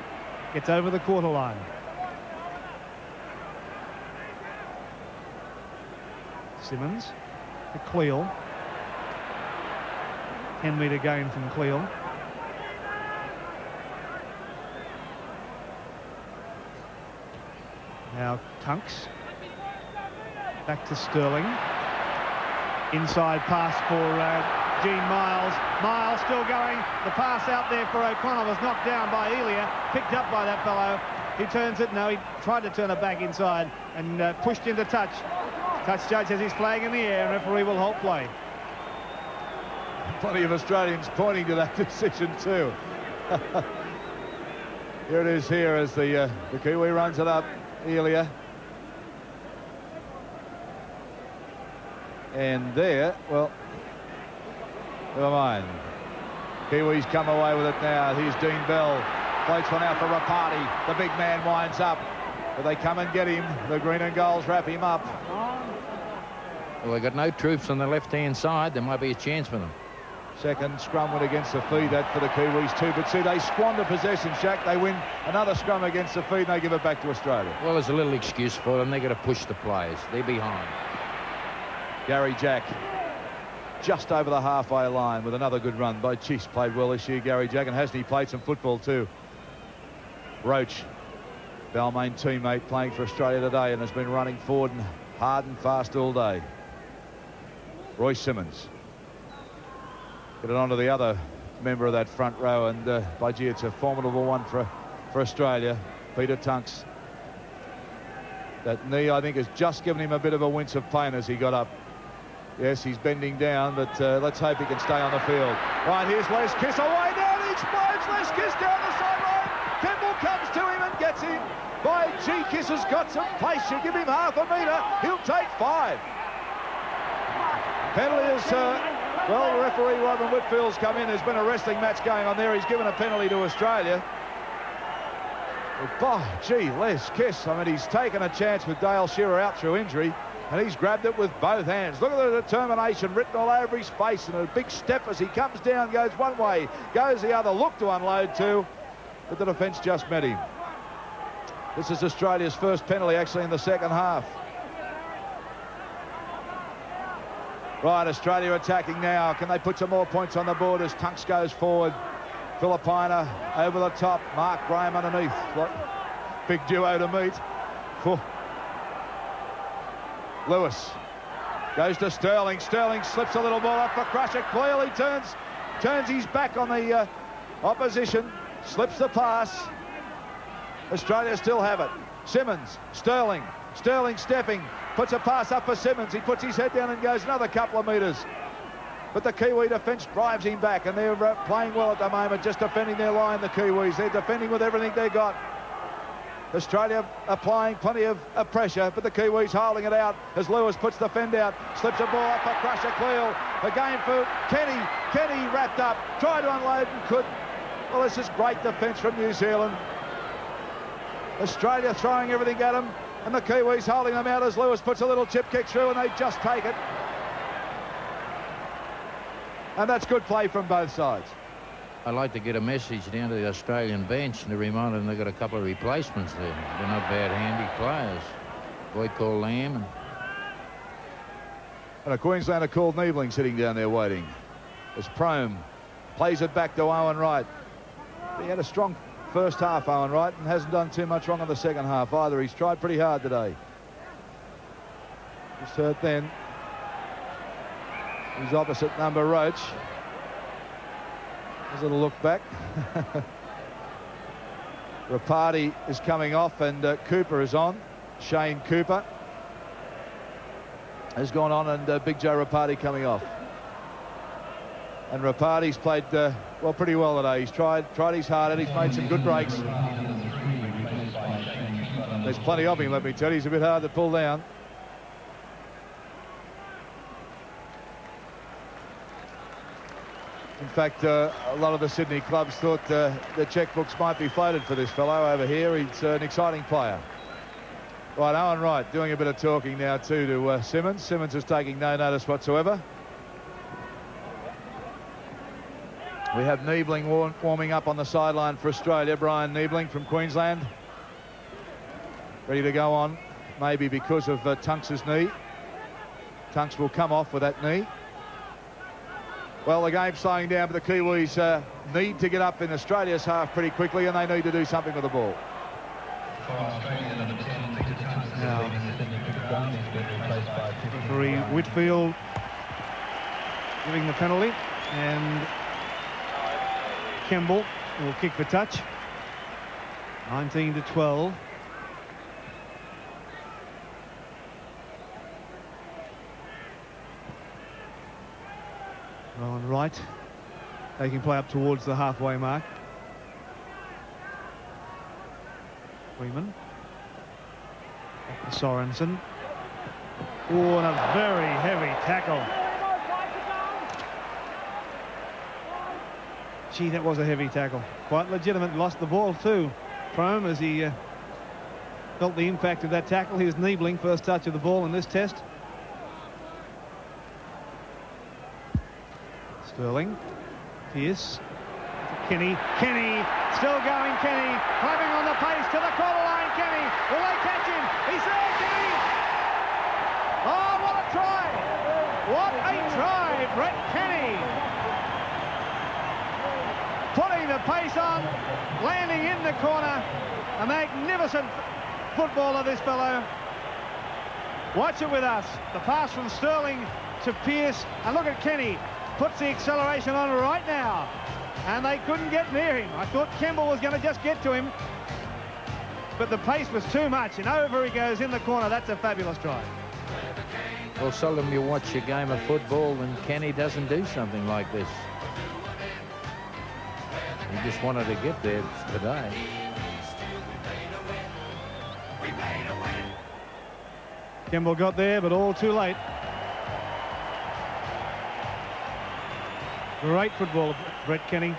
Speaker 5: gets over the quarter line? Simmons to Cleal. 10-metre gain from Cleal. Now Tunks. Back to Sterling. Inside pass for Gene Miles. Miles still going. The pass out there for O'Connor was knocked down by Elia. Picked up by that fellow. He turns it. No, he tried to turn it back inside and pushed into touch. Touch judge has his flag in the air and referee will halt play.
Speaker 3: Plenty of Australians pointing to that decision too. Here it is here as the Kiwi runs it up. Elia. And there, well, never mind. Kiwis come away with it now. Here's Dean Bell. Floats one out for Rapati. The big man winds up. But they come and get him. The green and golds wrap him up.
Speaker 4: Well, they've got no troops on the left-hand side. There might be a chance for them.
Speaker 3: Second scrum win against the feed, that for the Kiwis too. But see, they squander possession, Shaq. They win another scrum against the feed and they give it back to Australia.
Speaker 4: Well, there's a little excuse for them. They've got to push the players. They're behind.
Speaker 3: Gary Jack just over the halfway line with another good run by Chiefs. Played well this year, Gary Jack, and hasn't he played some football too? Roach, Balmain teammate, playing for Australia today and has been running forward and hard and fast all day. Royce Simmons. Get it onto the other member of that front row, and by gee, it's a formidable one for Australia. Peter Tunks. That knee, I think, has just given him a bit of a wince of pain as he got up. Yes, he's bending down, but let's hope he can stay on the field. Right, here's Les Kiss away down. He explodes. Les Kiss down the sideline. Kemble comes to him and gets him. By G. Kiss has got some pace. You give him half a metre, he'll take 5. Penalty is, well, the referee Robin Whitfield's come in. There's been a wrestling match going on there. He's given a penalty to Australia. But, gee, Les Kiss, I mean, he's taken a chance with Dale Shearer out through injury, and he's grabbed it with both hands. Look at the determination written all over his face, and a big step as he comes down, goes one way, goes the other, looked to unload too, but the defence just met him. This is Australia's first penalty actually in the second half. Right, Australia attacking now. Can they put some more points on the board as Tunks goes forward? Philippina over the top. Mark Graham underneath. Big duo to meet. Lewis goes to Sterling. Sterling slips a little ball up for Crusher. Clearly turns his back on the Opposition slips the pass. Australia still have it. Simmons, Sterling stepping, puts a pass up for Simmons. He puts his head down and goes another couple of metres. But the Kiwi defence drives him back, and they're playing well at the moment, just defending their line, the Kiwis. They're defending with everything they got. Australia applying plenty of pressure, but the Kiwis holding it out as Lewis puts the fend out, slips a ball up for Crusher Cleal. The game for Kenny. Kenny wrapped up, tried to unload and couldn't. Well, this is great defence from New Zealand. Australia throwing everything at them, and the Kiwis holding them out as Lewis puts a little chip kick through, and they just take it. And that's good play from both sides.
Speaker 4: I'd like to get a message down to the Australian bench and to remind them they've got a couple of replacements there. They're not bad handy players. A boy called Lamb.
Speaker 3: And a Queenslander called Niebling sitting down there waiting. As Prome plays it back to Owen Wright. He had a strong first half, Owen Wright, and hasn't done too much wrong in the second half either. He's tried pretty hard today. Just heard then. He's opposite number Roach. There's a little look back. Rapati is coming off, and Cooper is on. Shane Cooper has gone on, and Big Joe Rapati coming off. And Rapati's played well, pretty well today. He's tried his hard, and he's made some good breaks. There's plenty of him, let me tell you. He's a bit hard to pull down. In fact, a lot of the Sydney clubs thought the checkbooks might be floated for this fellow over here. He's an exciting player. Right, Owen Wright doing a bit of talking now too to Simmons. Simmons is taking no notice whatsoever. We have Niebling warming up on the sideline for Australia. Brian Niebling from Queensland. Ready to go on, maybe because of Tunks's knee. Tunks will come off with that knee. Well, the game's slowing down, but the Kiwis need to get up in Australia's half pretty quickly, and they need to do something with the ball.
Speaker 5: Now, referee Whitfield giving the penalty, and Kemble will kick for touch. 19-12. Owen Wright taking play up towards the halfway mark. Freeman. Back to Sorensen. Oh, and a very heavy tackle. Gee, that was a heavy tackle. Quite legitimate. Lost the ball too. Prome, as he felt the impact of that tackle. Here's Niebling, first touch of the ball in this test. Sterling, Pearce, Kenny, still going, Kenny, climbing on the pace to the corner line, Kenny, will they catch him? He's there, Kenny! Oh, what a try! What a try, Brett Kenny! Putting the pace on, landing in the corner, a magnificent footballer, this fellow. Watch it with us, the pass from Sterling to Pearce, and look at Kenny. Puts the acceleration on right now, and they couldn't get near him. I thought Kemble was going to just get to him, but the pace was too much, and over he goes in the corner. That's a fabulous try.
Speaker 4: Well, seldom you watch a game of football and Kenny doesn't do something like this. He just wanted to get there today.
Speaker 5: Kemble got there, but all too late. Great football, Brett Kenny.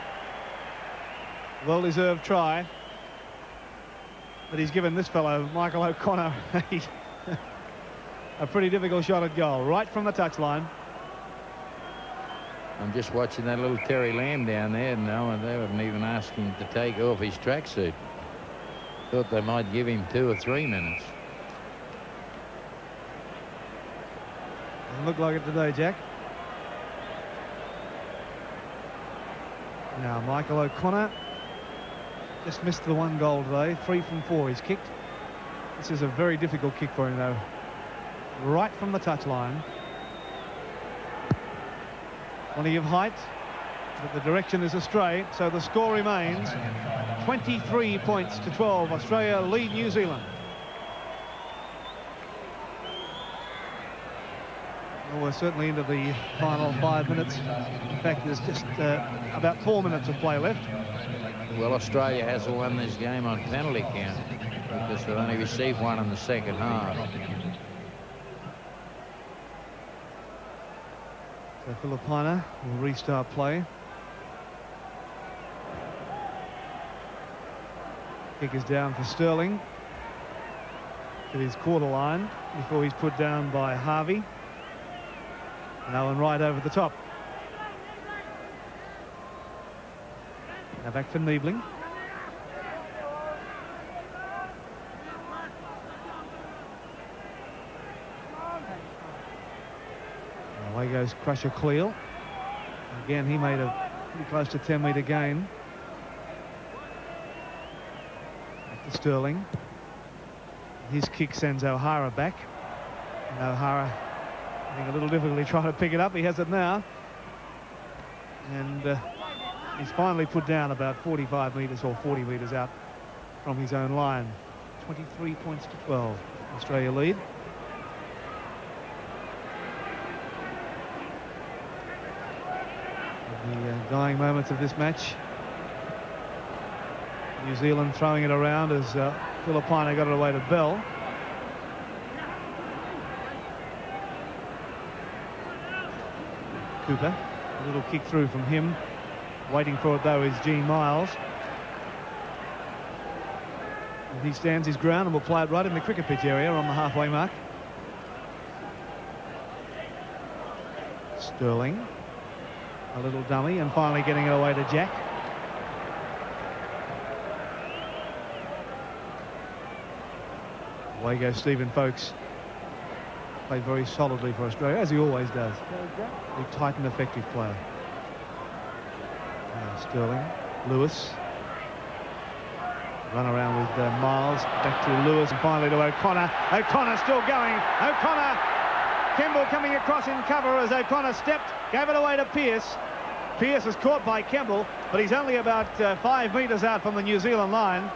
Speaker 5: Well-deserved try. But he's given this fellow, Michael O'Connor, a pretty difficult shot at goal, right from the touchline.
Speaker 4: I'm just watching that little Terry Lamb down there now, and they haven't even asked him to take off his tracksuit. Thought they might give him 2 or 3 minutes.
Speaker 5: Doesn't look like it today, Jack. Now Michael O'Connor just missed the 1 goal today. 3 from 4 he's kicked. This is a very difficult kick for him though. Right from the touchline. Plenty of height. But the direction is astray, so the score remains 23 points to 12. Australia lead New Zealand. Well, we're certainly into the final 5 minutes. In fact, there's just about 4 minutes of play left.
Speaker 4: Well, Australia has won this game on penalty count because they only received one in the second half.
Speaker 5: So Filipina will restart play. Kick is down for Sterling to his quarter line before he's put down by Harvey. And Owen Wright over the top. Now back for Niebling. Away goes Crusher Cleal. Again, he made a pretty close to 10-metre gain. Back to Sterling. His kick sends O'Hara back. And O'Hara having a little difficulty trying to pick it up. He has it now. And he's finally put down about 45 metres or 40 metres out from his own line. 23 points to 12. Australia lead. The dying moments of this match. New Zealand throwing it around as Filipina got it away to Bell. Cooper, a little kick through from him. Waiting for it though is Gene Miles. And he stands his ground and will play it right in the cricket pitch area on the halfway mark. Sterling, a little dummy, and finally getting it away to Jack. Away goes Stephen Folkes. Played very solidly for Australia, as he always does. A tight and effective player. Sterling, Lewis. Run around with Miles, back to Lewis, and finally to O'Connor. O'Connor still going. O'Connor, Kemble coming across in cover as O'Connor stepped, gave it away to Pearce. Pearce is caught by Kemble, but he's only about 5 metres out from the New Zealand line.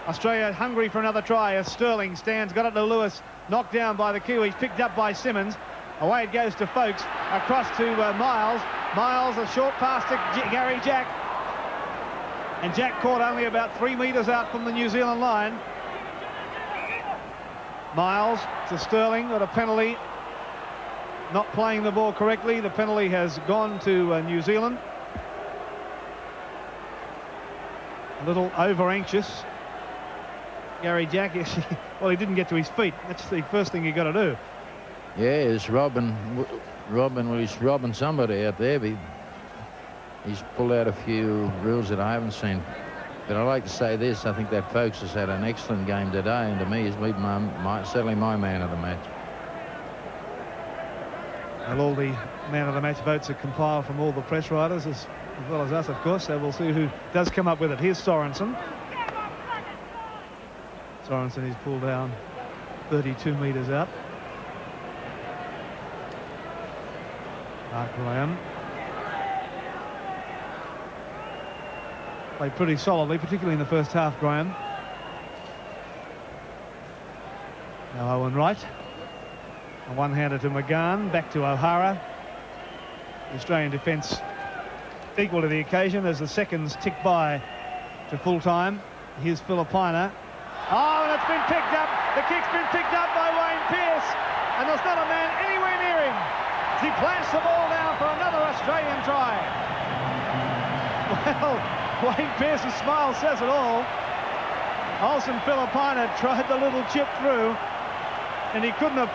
Speaker 5: Australia hungry for another try as Sterling stands, got it to Lewis, knocked down by the Kiwis, picked up by Simmons. Away it goes to Folkes, across to Miles. Miles, a short pass to Gary Jack. And Jack caught only about 3 metres out from the New Zealand line. Miles to Sterling, got a penalty. Not playing the ball correctly. The penalty has gone to New Zealand. A little over-anxious. Gary Jack, well, he didn't get to his feet. That's the first thing you got to do.
Speaker 4: Yeah, he's robbing somebody out there. But he's pulled out a few rules that I haven't seen. But I'd like to say this. I think that Folkes has had an excellent game today, and to me, he's been certainly my man of the match.
Speaker 5: Well, all the man of the match votes are compiled from all the press writers, as well as us, of course, so we'll see who does come up with it. Here's Sorensen. Sorensen is pulled down 32 metres out. Mark Graham. Played pretty solidly, particularly in the first half, Graham. Now Owen Wright. A one-hander to McGahn, back to O'Hara. The Australian defence equal to the occasion as the seconds tick by to full time. Here's Filipina. Oh, and it's been picked up. The kick's been picked up by Wayne Pearce, and there's not a man anywhere near him as he plants the ball down for another Australian try. Well, Wayne Pearce's smile says it all. Olsen Filipina tried the little chip through, and he couldn't have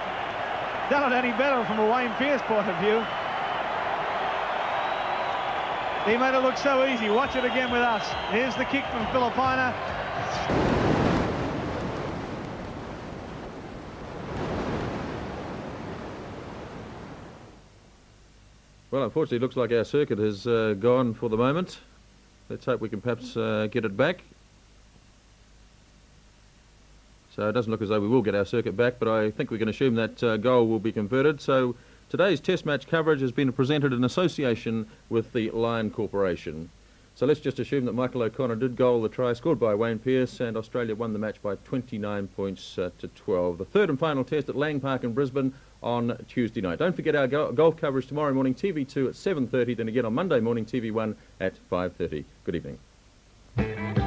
Speaker 5: done it any better from a Wayne Pearce point of view. He made it look so easy. Watch it again with us. Here's the kick from Filipina.
Speaker 1: Well, unfortunately, it looks like our circuit has gone for the moment. Let's hope we can perhaps get it back. So it doesn't look as though we will get our circuit back, but I think we can assume that goal will be converted. So Today's Test match coverage has been presented in association with the Lion Corporation. So let's just assume that Michael O'Connor did goal the try scored by Wayne Pearce, and Australia won the match by 29 points to 12. The third and final test at Lang Park in Brisbane on Tuesday night. Don't forget our golf coverage tomorrow morning, TV2 at 7:30, then again on Monday morning, TV1 at 5:30. Good evening.